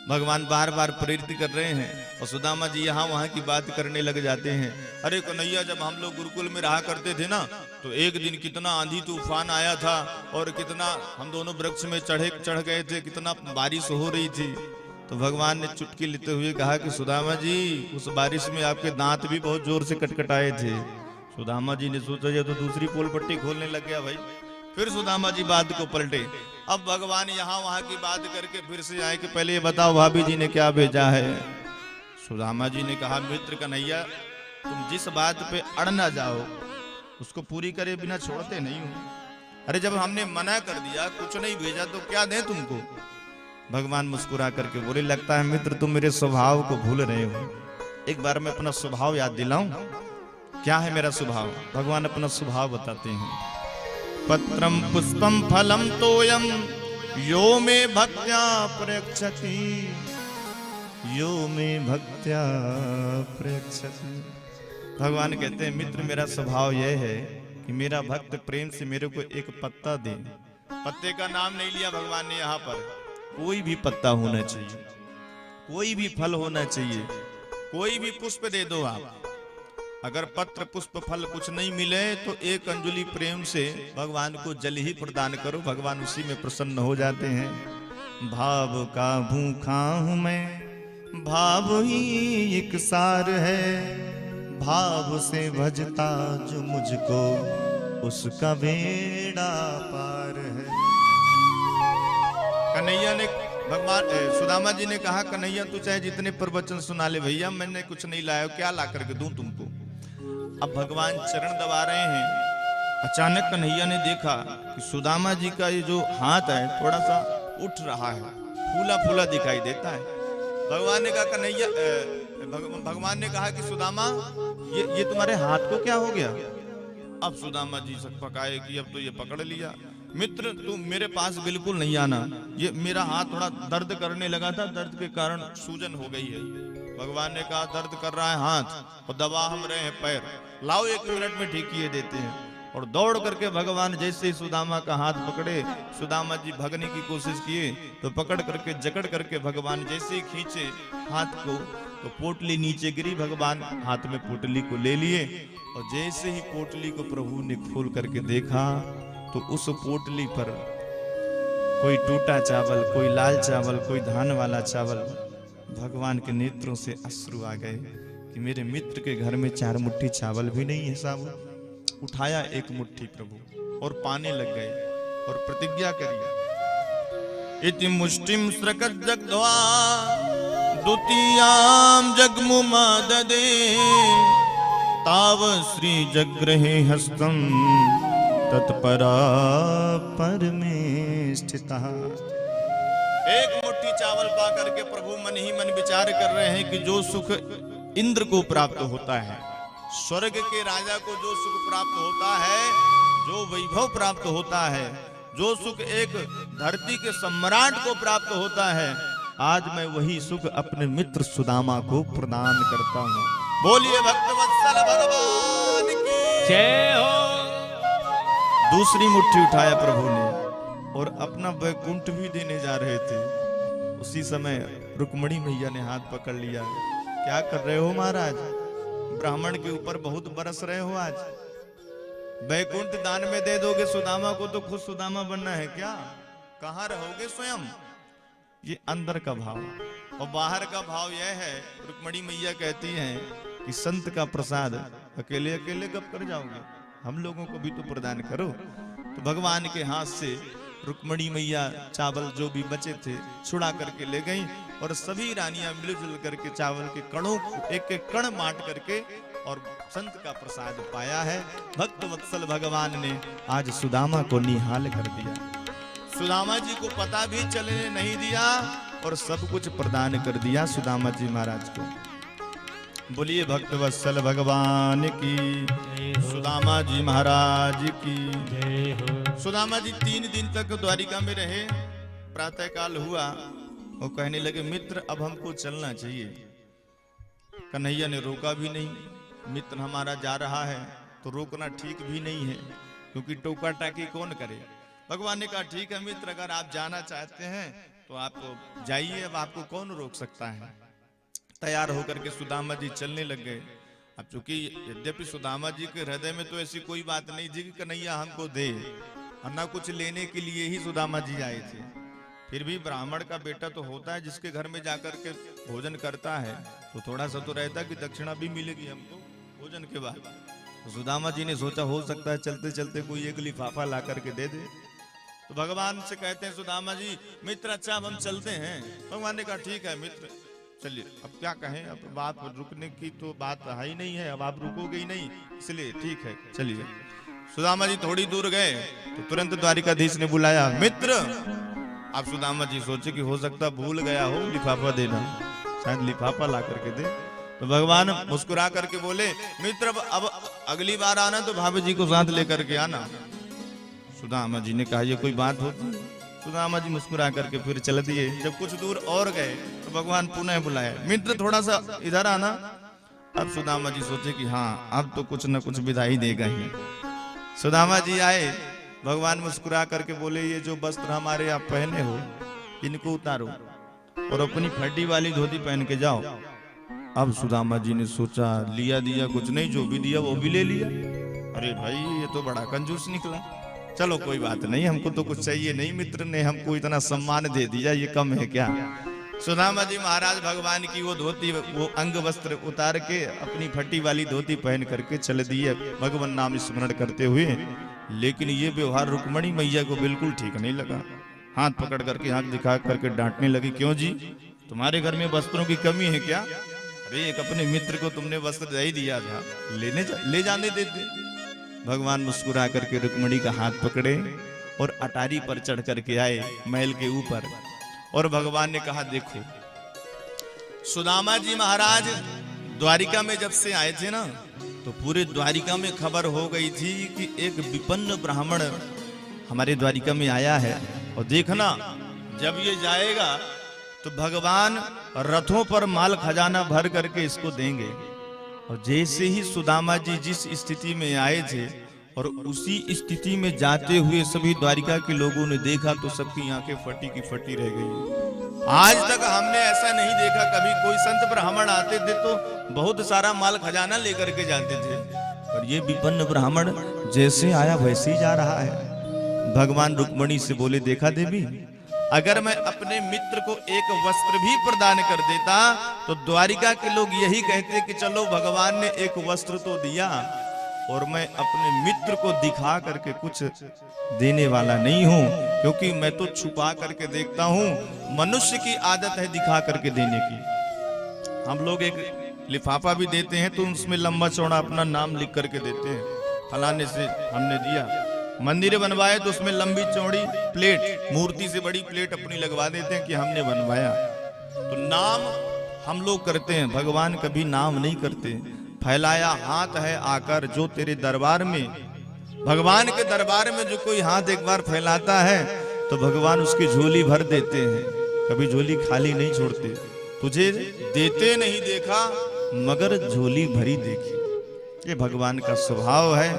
भगवान बार बार प्रेरित कर रहे हैं और सुदामा जी यहाँ वहाँ की बात करने लग जाते हैं। अरे कन्हैया जब हम लोग गुरुकुल में रहा करते थे ना तो एक दिन कितना आंधी तूफान आया था और कितना हम दोनों वृक्ष में चढ़ गए थे, कितना बारिश हो रही थी। तो भगवान ने चुटकी लेते हुए कहा कि सुदामा जी उस बारिश में आपके दांत भी बहुत जोर से कटकटाए थे। सुदामा जी ने सोचा ये तो दूसरी पोल पट्टी खोलने लग गया भाई। फिर सुदामा जी बात को पलटे। अब भगवान यहाँ वहां की बात करके फिर से आए कि पहले ये बताओ भाभी जी ने क्या भेजा है। सुदामा जी ने कहा, मित्र कन्हैया तुम जिस बात पे अड़ ना जाओ उसको पूरी करे बिना छोड़ते नहीं हूं। अरे जब हमने मना कर दिया कुछ नहीं भेजा तो क्या दें तुमको। भगवान मुस्कुरा करके बोले, लगता है मित्र तुम मेरे स्वभाव को भूल रहे हो। एक बार मैं अपना स्वभाव याद दिलाऊं, क्या है मेरा स्वभाव। भगवान अपना स्वभाव बताते हैं। पत्रम पुष्पम फलम तोयम यो मे भक्त्या प्रयच्छति, यो मे भक्त्या प्रयच्छति। भगवान कहते हैं, मित्र मेरा स्वभाव यह है कि मेरा भक्त प्रेम से मेरे को एक पत्ता दे। पत्ते का नाम नहीं लिया भगवान ने यहाँ पर, कोई भी पत्ता होना चाहिए, कोई भी फल होना चाहिए, कोई भी पुष्प दे दो आप। अगर पत्र पुष्प फल कुछ नहीं मिले तो एक अंजलि प्रेम से भगवान को जल ही प्रदान करो, भगवान उसी में प्रसन्न हो जाते हैं। भाव का भूखा हूं मैं, भाव ही एक सार है, भाव से भजता जो मुझको उसका बेड़ा पार है। कन्हैया ने भगवान सुदामा जी ने कहा कन्हैया तू चाहे जितने प्रवचन सुना ले भैया, मैंने कुछ नहीं लाया, क्या ला करके दूं तुमको। अब भगवान चरण दबा रहे हैं, अचानक कन्हैया ने देखा कि सुदामा जी का ये जो हाथ है थोड़ा सा उठ रहा है, फूला फूला दिखाई देता है। भगवान ने कहा कन्हैया, भगवान ने कहा कि सुदामा ये तुम्हारे हाथ को क्या हो गया। अब सुदामा जी सकपकाए कि अब तो ये पकड़ लिया। मित्र तू मेरे पास बिल्कुल नहीं आना, ये मेरा हाथ थोड़ा दर्द करने लगा था, दर्द के कारण सूजन हो गई है। भगवान ने कहा दर्द कर रहा है हाथ और दबा हम रहे हैं पैर, लाओ 1 मिनट में ठीक किए देते हैं। और दौड़ करके भगवान जैसे ही सुदामा का हाथ पकड़े, सुदामा जी भागने की कोशिश किए तो पकड़ करके जकड़ करके भगवान जैसे ही खींचे हाथ को तो पोटली नीचे गिरी। भगवान हाथ में पोटली को ले लिए और जैसे ही पोटली को प्रभु ने खोल करके देखा तो उस पोटली पर कोई टूटा चावल, कोई लाल चावल, कोई धान वाला चावल। भगवान के नेत्रों से अश्रु आ गए कि मेरे मित्र के घर में 4 मुट्ठी चावल भी नहीं है साहब। उठाया 1 मुट्ठी प्रभु और पाने लग गए और प्रतिज्ञा करी, इति मुष्टिम स्रकत जगद्वा द्वितीयाम जगमुमा ददे ताव श्री जग्रहे हस्तम तत्परा परमे स्थितः। 1 मुट्ठी चावल पा करके प्रभु मन ही मन विचार कर रहे हैं कि जो सुख इंद्र को प्राप्त होता है, स्वर्ग के राजा को जो सुख प्राप्त होता है, जो वैभव प्राप्त होता है, जो सुख एक धरती के सम्राट को प्राप्त होता है, आज मैं वही सुख अपने मित्र सुदामा को प्रदान करता हूँ। बोलिए भक्तवत्सल भगवान की जय हो। दूसरी मुट्ठी उठाया प्रभु ने और अपना वैकुंठ भी देने जा रहे थे। उसी समय रुक्मणी मैया ने हाथ पकड़ लिया। क्या कर रहे हो महाराज, ब्राह्मण के ऊपर बहुत बरस रहे हो, आज वैकुंठ दान में दे दोगे सुदामा को तो खुद सुदामा बनना है क्या, कहां रहोगे स्वयं। ये अंदर का भाव और बाहर का भाव यह है, रुक्मणी मैया कहती हैं कि संत का प्रसाद अकेले अकेले कब कर जाओगे, हम लोगों को भी तो प्रदान करो। तो भगवान के हाथ से रुक्मणी मैया चावल जो भी बचे थे छुड़ा करके ले गई और सभी रानियां मिलजुल करके चावल के कणों को एक एक कण बांट करके और संत का प्रसाद पाया है। भक्त वत्सल भगवान ने आज सुदामा को निहाल कर दिया, सुदामा जी को पता भी चलने नहीं दिया और सब कुछ प्रदान कर दिया सुदामा जी महाराज को। बोलिए भक्त वत्सल भगवान की, सुदामा जी महाराज की जय हो। सुदामा जी 3 दिन तक द्वारिका में रहे। प्रातः काल हुआ, वो कहने लगे मित्र अब हमको चलना चाहिए। कन्हैया ने रोका भी नहीं, मित्र हमारा जा रहा है तो रोकना ठीक भी नहीं है, क्योंकि टोका टाकी कौन करे। भगवान ने कहा ठीक है मित्र, अगर आप जाना चाहते हैं तो आप जाइए, अब आपको कौन रोक सकता है। तैयार होकर के सुदामा जी चलने लग गए। अब चूंकि यद्यपि सुदामा जी के हृदय में तो ऐसी कोई बात नहीं थी कि कन्हैया हमको दे, और ना कुछ लेने के लिए ही सुदामा जी आए थे, फिर भी ब्राह्मण का बेटा तो होता है जिसके घर में जाकर के भोजन करता है तो थोड़ा सा तो रहता कि दक्षिणा भी मिलेगी हमको भोजन के बाद। तो सुदामा जी ने सोचा हो सकता है चलते चलते कोई एक लिफाफा ला करके दे दे। तो भगवान से कहते हैं सुदामा जी मित्र अच्छा अब हम चलते हैं। भगवान ने कहा ठीक है मित्र चलिए, अब क्या कहें, अब बात रुकने की तो बात है ही नहीं है, अब आप रुकोगे ही नहीं, इसलिए ठीक है चलिए। सुदामा जी थोड़ी दूर गए तो तुरंत द्वारिकाधीश ने बुलाया मित्र। अब सुदामा जी सोचे कि हो सकता भूल गया हो लिफाफा देना, शायद लिफाफा ला करके दे। तो भगवान मुस्कुरा करके बोले मित्र अब अगली बार आना तो भाभी जी को साथ लेकर के आना। सुदामा जी ने कहा ये कोई बात होती। सुदामा जी मुस्कुरा करके फिर चल दिए। जब कुछ दूर और गए तो भगवान पुनः बुलाया मित्र थोड़ा सा इधर आना। अब सुदामा जी सोचे कि हाँ अब तो कुछ न कुछ विदा ही देगा ही। सुदामा जी आए, भगवान मुस्कुरा करके बोले ये जो वस्त्र हमारे आप पहने हो इनको उतारो और अपनी फटी वाली धोती पहन के जाओ। अब सुदामा जी ने सोचा लिया दिया कुछ नहीं, जो भी दिया वो भी ले लिया। अरे भाई ये तो बड़ा कंजूस निकला, चलो कोई बात नहीं, हमको तो कुछ चाहिए नहीं, मित्र ने हमको इतना सम्मान दे दिया, ये कम है क्या। सुदामा जी महाराज भगवान की वो धोती वो अंग वस्त्र उतार के अपनी फटी वाली धोती पहन करके चल दिए भगवान नाम स्मरण करते हुए। लेकिन ये व्यवहार रुक्मणी मैया को बिल्कुल ठीक नहीं लगा। हाथ पकड़ करके आंख दिखा करके डांटने लगी, क्यों जी तुम्हारे घर में वस्त्रों की कमी है क्या? अरे एक अपने मित्र को तुमने वस्त्र दे ही दिया था, ले जाने देते। भगवान मुस्कुरा करके रुक्मिणी का हाथ पकड़े और अटारी पर चढ़ करके आए महल के ऊपर। और भगवान ने कहा, देखो सुदामा जी महाराज द्वारिका में जब से आए थे ना, तो पूरे द्वारिका में खबर हो गई थी कि एक विपन्न ब्राह्मण हमारे द्वारिका में आया है। और देखना जब ये जाएगा तो भगवान रथों पर माल खजाना भर करके इसको देंगे। और जैसे ही सुदामा जी जिस स्थिति में आए थे और उसी स्थिति में जाते हुए सभी द्वारिका के लोगों ने देखा तो सबकी आंखें फटी की फटी रह गई। आज तक हमने ऐसा नहीं देखा, कभी कोई संत ब्राह्मण आते थे तो बहुत सारा माल खजाना लेकर के जाते थे, पर ये विपन्न ब्राह्मण जैसे आया वैसे ही जा रहा है। भगवान रुक्मिणी से बोले, देखा देवी, अगर मैं अपने मित्र को एक वस्त्र भी प्रदान कर देता तो द्वारिका के लोग यही कहते कि चलो भगवान ने एक वस्त्र तो दिया, और मैं अपने मित्र को दिखा करके कुछ देने वाला नहीं हूं, क्योंकि मैं तो छुपा करके देखता हूं। मनुष्य की आदत है दिखा करके देने की। हम लोग एक लिफाफा भी देते हैं तो उसमें लंबा चौड़ा अपना नाम लिख करके देते हैं, फलाने से हमने दिया। मंदिर बनवाए तो उसमें लंबी चौड़ी प्लेट, मूर्ति से बड़ी प्लेट अपनी लगवा देते हैं कि हमने बनवाया। तो नाम हम लोग करते हैं, भगवान कभी नाम नहीं करते। फैलाया हाथ है आकर जो तेरे दरबार में, भगवान के दरबार में जो कोई हाथ एक बार फैलाता है तो भगवान उसकी झोली भर देते हैं, कभी झोली खाली नहीं छोड़ते। तुझे देते नहीं देखा मगर झोली भरी देखी, ये भगवान का स्वभाव है,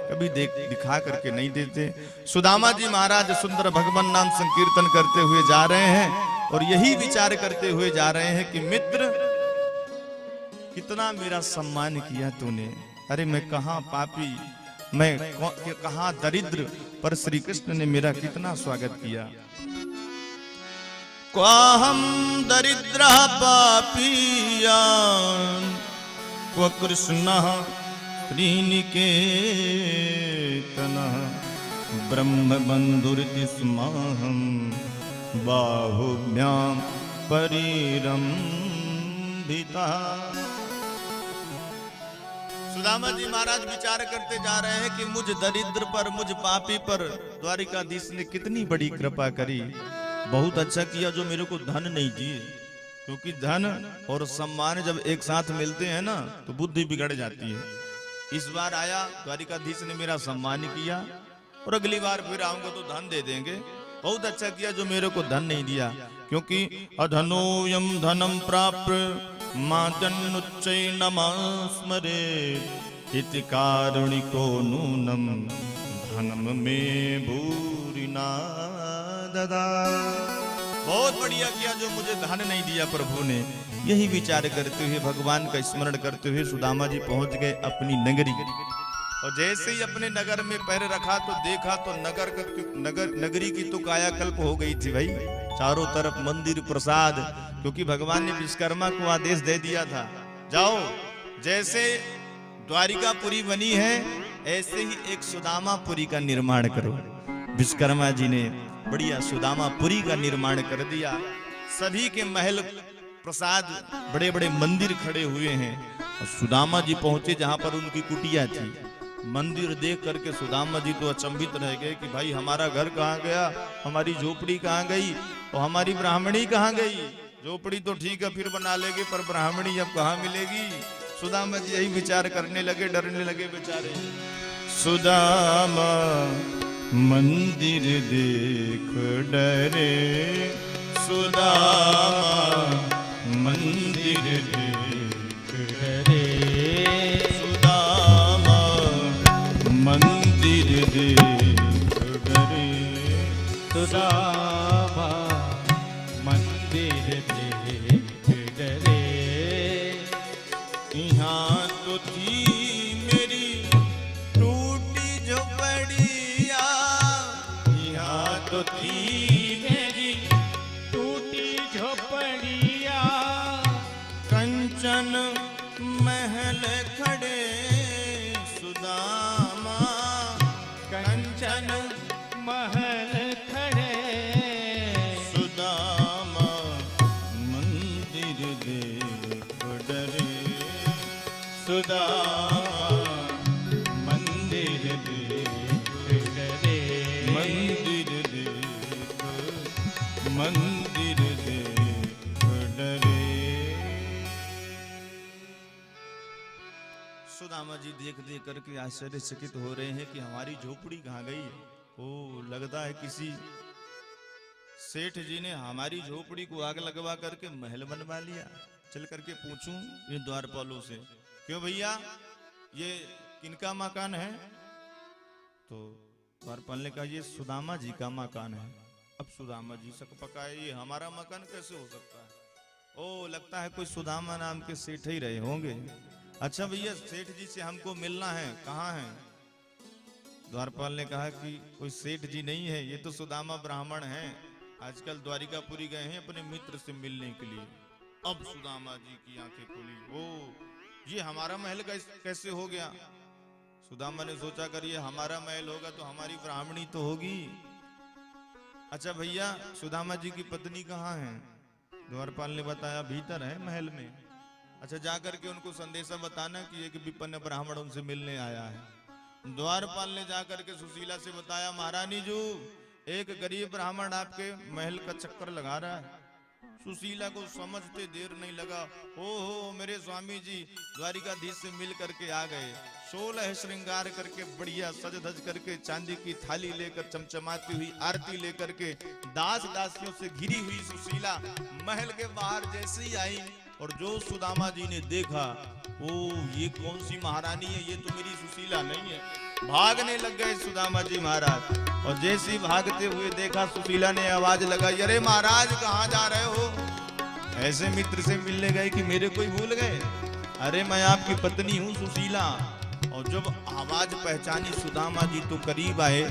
कभी दिखा करके नहीं देते। सुदामा जी महाराज सुंदर भगवान नाम संकीर्तन करते हुए जा रहे हैं और यही विचार करते हुए जा रहे हैं कि मित्र कितना मेरा सम्मान किया तूने, अरे मैं कहाँ पापी, मैं कहाँ दरिद्र, पर श्री कृष्ण ने मेरा कितना स्वागत किया। क्वाहम दरिद्र पापिया क्व कृष्ण श्रीनिकेतन ब्रह्म बंधुरिति स्माहं बाहुभ्याम परिरंभिता। सुदामा जी महाराज विचार करते जा रहे हैं कि मुझ दरिद्र पर, मुझ पापी पर द्वारिकाधीश ने कितनी बड़ी कृपा करी। बहुत अच्छा किया जो मेरे को धन नहीं दिए, क्योंकि धन और सम्मान जब एक साथ मिलते हैं ना तो बुद्धि बिगड़ जाती है। इस बार आया द्वारिकाधीश ने मेरा सम्मान किया और अगली बार फिर आऊंगा तो धन दे देंगे। बहुत अच्छा किया जो मेरे को धन नहीं दिया, क्योंकि अधनोयम धनम प्राप्त मादन्नुच्चै नमस्मरे इति कारुणिको नूनम धनम में भूरिना ददा। बहुत बढ़िया किया जो मुझे धन नहीं दिया प्रभु ने। यही विचार करते हुए भगवान का स्मरण करते हुए सुदामा जी पहुंच गए अपनी नगरी। और जैसे ही अपने नगर में पैर रखा तो देखा तो नगरी की तो कायाकल्प हो गई थी भाई। चारों तरफ मंदिर प्रसाद, क्योंकि भगवान ने विश्वकर्मा को आदेश दे दिया था, जाओ जैसे द्वारिकापुरी बनी है ऐसे ही एक सुदामापुरी का निर्माण करो। विश्वकर्मा जी ने बढ़िया सुदामापुरी का निर्माण कर दिया। सभी के महल प्रसाद, बड़े बड़े मंदिर खड़े हुए हैं। और सुदामा जी पहुंचे जहां पर उनकी कुटिया थी। मंदिर देख करके सुदामा जी तो अचंभित रह गए कि भाई हमारा घर कहाँ गया, हमारी झोपड़ी कहाँ गई और हमारी ब्राह्मणी कहाँ गई। झोपड़ी तो ठीक है फिर बना लेंगे, पर ब्राह्मणी अब कहाँ मिलेगी। सुदामा जी यही विचार करने लगे, डरने लगे बेचारे। सुदामा मंदिर देख डरे, सुदामा मंदिर देख डरे, सुदामा मंदिर देख डरे, सुदामा मंदिर देख डरे। यहाँ तो थी मेरी टूटी झोपड़िया, यहाँ तो थी मेरी टूटी झोपड़िया, कंचन महल खड़े सुदामा, कंचन महल खड़े सुदामा मंदिर देख डरे, मंदिर देख, मंदिर देख डरे। सुदामा जी देख देख करके आश्चर्यचकित हो रहे हैं कि हमारी झोपड़ी कहाँ गई है। ओ, लगता है किसी सेठ जी ने हमारी झोपड़ी को आग लगवा करके महल बनवा लिया। चल करके पूछूं ये द्वारपालों से, क्यों भैया ये किनका मकान है? तो द्वारपाल ने कहा ये सुदामा जी का मकान है। अब सुदामा जी सक पकाए, ये हमारा मकान कैसे हो सकता है? ओ, लगता है कोई सुदामा नाम के सेठ ही रहे होंगे। अच्छा भैया, सेठ जी से हमको मिलना है, कहाँ है? द्वारपाल ने कहा कि कोई सेठ जी नहीं है, ये तो सुदामा ब्राह्मण हैं, आजकल द्वारिकापुरी गए हैं अपने मित्र से मिलने के लिए। अब सुदामा जी की आंखें खुली, ओ, ये हमारा महल कैसे हो गया? सुदामा ने सोचा कर ये हमारा महल होगा तो हमारी ब्राह्मणी तो होगी। अच्छा भैया, सुदामा जी की पत्नी कहाँ है? द्वारपाल ने बताया भीतर है महल में। अच्छा, जाकर के उनको संदेशा बताना कि एक विपन्न ब्राह्मण उनसे मिलने आया है। द्वारपाल ने जाकर के सुशीला से बताया, महारानी जी एक गरीब ब्राह्मण आपके महल का चक्कर लगा रहा है। सुशीला को समझते देर नहीं लगा, हो मेरे स्वामी जी द्वारिकाधीश से मिल करके आ गए। 16 श्रृंगार करके बढ़िया सज धज करके चांदी की थाली लेकर चमचमाती हुई आरती लेकर के दास दासियों से घिरी हुई सुशीला महल के बाहर जैसे ही आई और जो सुदामा जी ने देखा, ओ ये कौन सी महारानी है, ये तो मेरी सुशीला नहीं है। भागने लग गए सुदामा जी महाराज, और जैसे ही भागते हुए देखा सुशीला ने आवाज लगाई, अरे महाराज कहाँ जा रहे हो? ऐसे मित्र से मिलने गए कि मेरे कोई भूल गए? अरे मैं आपकी पत्नी हूँ सुशीला। और जब आवाज पहचानी सुदामा जी तो करीब आए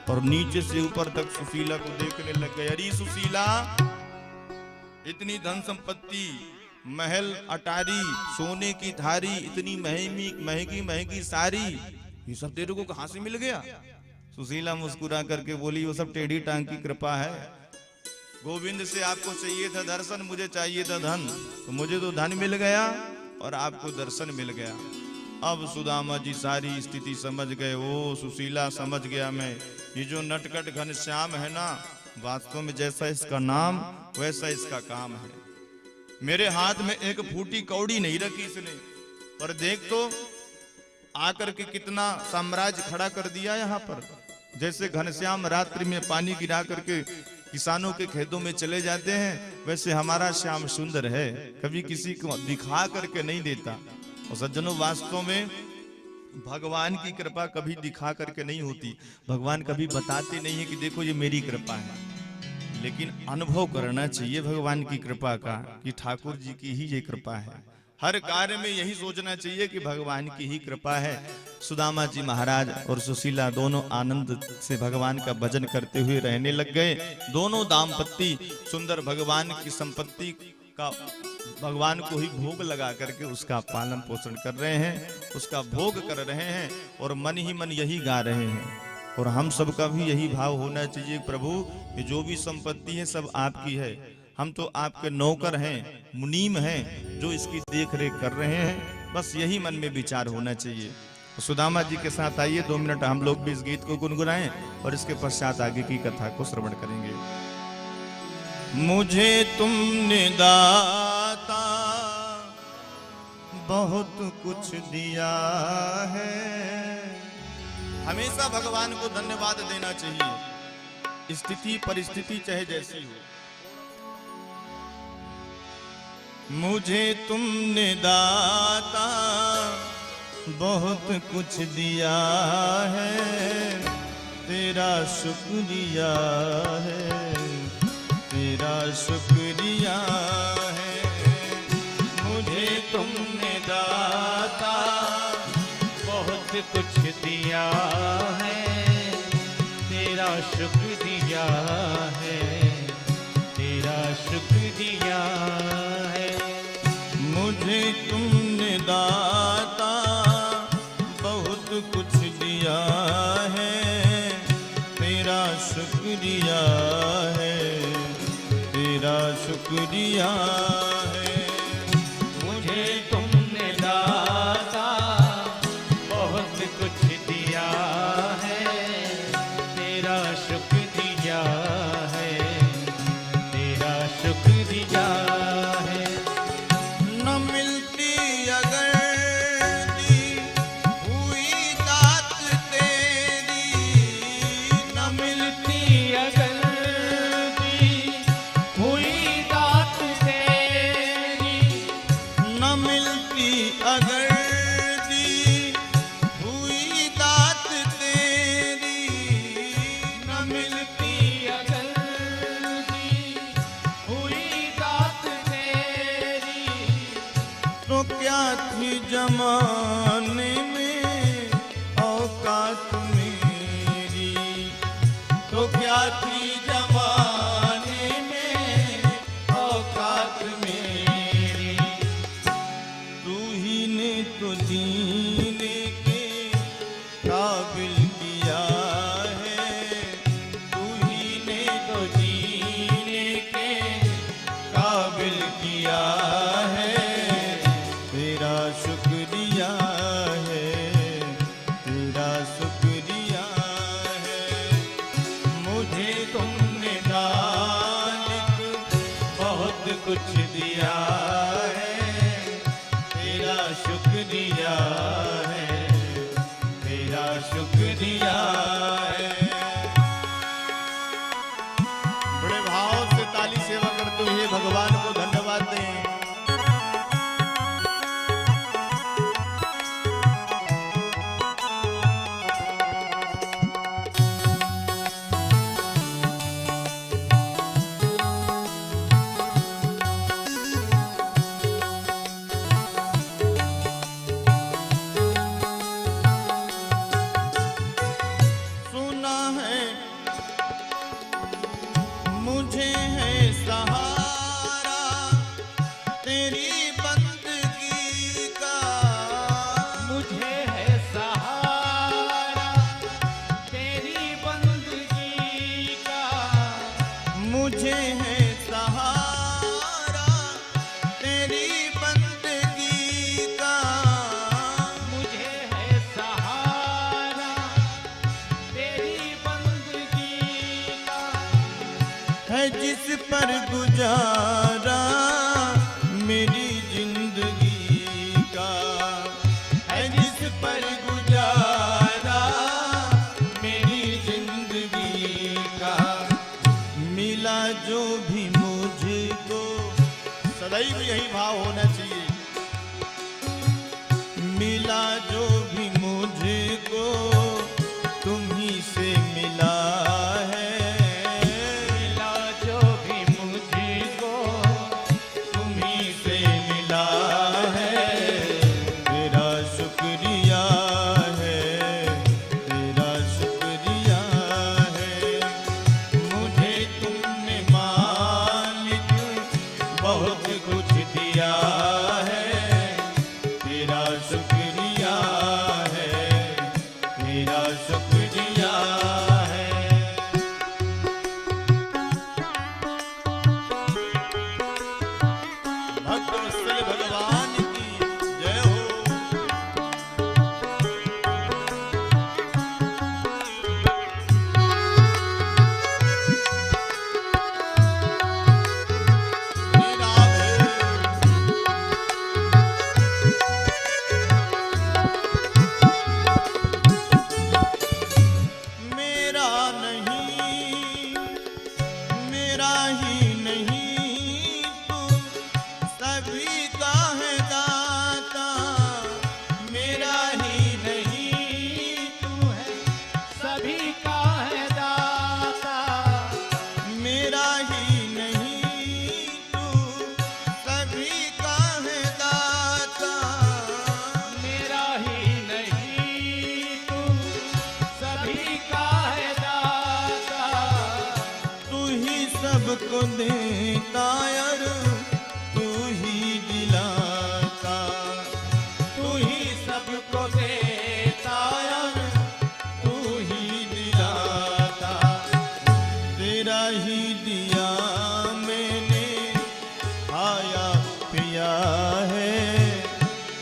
और नीचे से ऊपर तक सुशीला को देखने लग गए। अरे सुशीला, इतनी धन संपत्ति, महल अटारी, सोने की थारी, इतनी महंगी महंगी साड़ी, ये सब तेरे को कहां से मिल गया? सुशीला मुस्कुरा करके बोली, वो सब टेढ़ी टांग की कृपा है। गोविंद से आपको चाहिए था दर्शन, मुझे चाहिए था धन, तो मुझे तो धन मिल गया और आपको दर्शन मिल गया। अब सुदामा जी सारी स्थिति समझ गए। ओ सुशीला, समझ गया मैं, ये जो नटखट घनश्याम है ना, वास्तव में जैसा इसका नाम वैसा इसका काम है। मेरे हाथ में एक फूटी कौड़ी नहीं रखी इसने, पर देख तो आकर के कितना साम्राज्य खड़ा कर दिया यहाँ पर। जैसे घनश्याम रात्रि में पानी गिरा करके किसानों के खेतों में चले जाते हैं, वैसे हमारा श्याम सुंदर है, कभी किसी को दिखा करके नहीं देता। और सज्जनों, वास्तव में भगवान की कृपा कभी दिखा करके नहीं होती। भगवान कभी बताते नहीं है कि देखो ये मेरी कृपा है, लेकिन अनुभव करना चाहिए भगवान की कृपा का कि ठाकुर जी की ही ये कृपा है। हर कार्य में यही सोचना चाहिए कि भगवान की ही कृपा है। सुदामा जी महाराज और सुशीला दोनों आनंद से भगवान का भजन करते हुए रहने लग गए। दोनों दाम्पत्य सुंदर भगवान की संपत्ति का भगवान को ही भोग लगा करके उसका पालन पोषण कर रहे हैं, उसका भोग कर रहे हैं और मन ही मन यही गा रहे हैं। और हम सबका भी यही भाव होना चाहिए, प्रभु ये जो भी संपत्ति है सब आपकी है, हम तो आपके नौकर हैं, मुनीम हैं जो इसकी देख रेख कर रहे हैं। बस यही मन में विचार होना चाहिए। तो सुदामा जी के साथ आइए 2 मिनट हम लोग भी इस गीत को गुनगुनाएं और इसके पश्चात आगे की कथा को श्रवण करेंगे। मुझे तुमने दाता बहुत कुछ दिया है। हमेशा भगवान को धन्यवाद देना चाहिए, स्थिति परिस्थिति चाहे जैसी हो। मुझे तुमने दाता बहुत कुछ दिया है, तेरा शुक्रिया है, तेरा शुक्रिया है। मुझे तुमने दाता बहुत कुछ दिया है, तेरा शुक्रिया है, तेरा शुक्रिया है। मुझे तुमने दाता बहुत कुछ दिया है, तेरा शुक्रिया है, तेरा शुक्रिया है। मुझे तुमने दाता जमाने में औकात मेरी, तो क्या थी जमाने में औकात मेरी। तू ही ने तो जीने के काबिल किया है, तू ही ने तो जीने के काबिल किया है। तेरा शुक्रिया है, तेरा शुक्रिया है। मुझे तुमने मालिक बहुत कुछ दिया है, तेरा शुक्रिया है, तेरा शुक्रिया है। बड़े भाव से ताली सेवा करते हुए भगवान को धन्यवाद दें। सुना है मुझे है सहारा तेरी बंदगी का, मुझे है सहारा तेरी बंदगी का। मुझे है सहारा तेरी बंदगी का। मुझे है सहारा तेरी बंदगी का। है जिस पर गुजारा मेरी जिंदगी का, है जिस पर गुजारा मेरी जिंदगी का। मिला जो भी मुझको, सदैव यही भाव होना चाहिए। मिला जो भी मुझको तुम ही से मिला है, मिला जो भी मुझको तुम ही से मिला है। तेरा शुक्रिया है, तेरा शुक्रिया है। मुझे तुमने मालिक बहुत कुछ दिया है, तेरा शुक्रिया है, तेरा शुक्रिया है। भक्त वत्सल भगवान की जय हो। श्री राधे। मेरा नहीं, मेरा ही नहीं तू सभी का है दाता। मेरा ही नहीं तू है सभी का है दाता। मेरा ही नहीं तू सभी का है दाता। मेरा ही नहीं तू सभी का है दाता। तू ही सबको देता और तू ही दिलाता। तू ही सबको देता और तू ही दिलाता। तेरा ही दिया मैंने आया पिया है।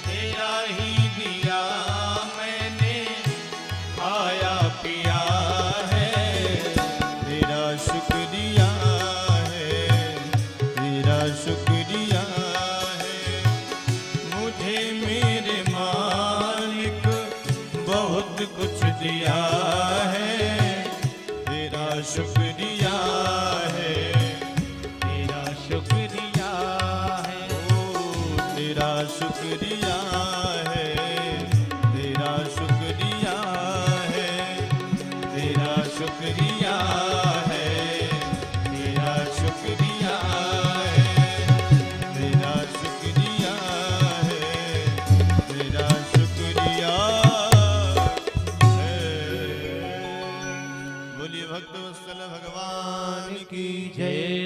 तेरा ही दिया मैंने खाया पिया है। तेरा शुक्रिया है, तेरा शुक्रिया है। मुझे मेरे मालिक बहुत कुछ दिया है। तेरा शुक्रिया है, तेरा शुक्रिया है। ओ तेरा शुक्रिया है, तेरा शुक्रिया है। तेरा शुक्रिया है, तेरा शुक्रिया है। तेरा शुक्रिया है, तेरा बोलिए भक्त वत्सल भगवान की जय।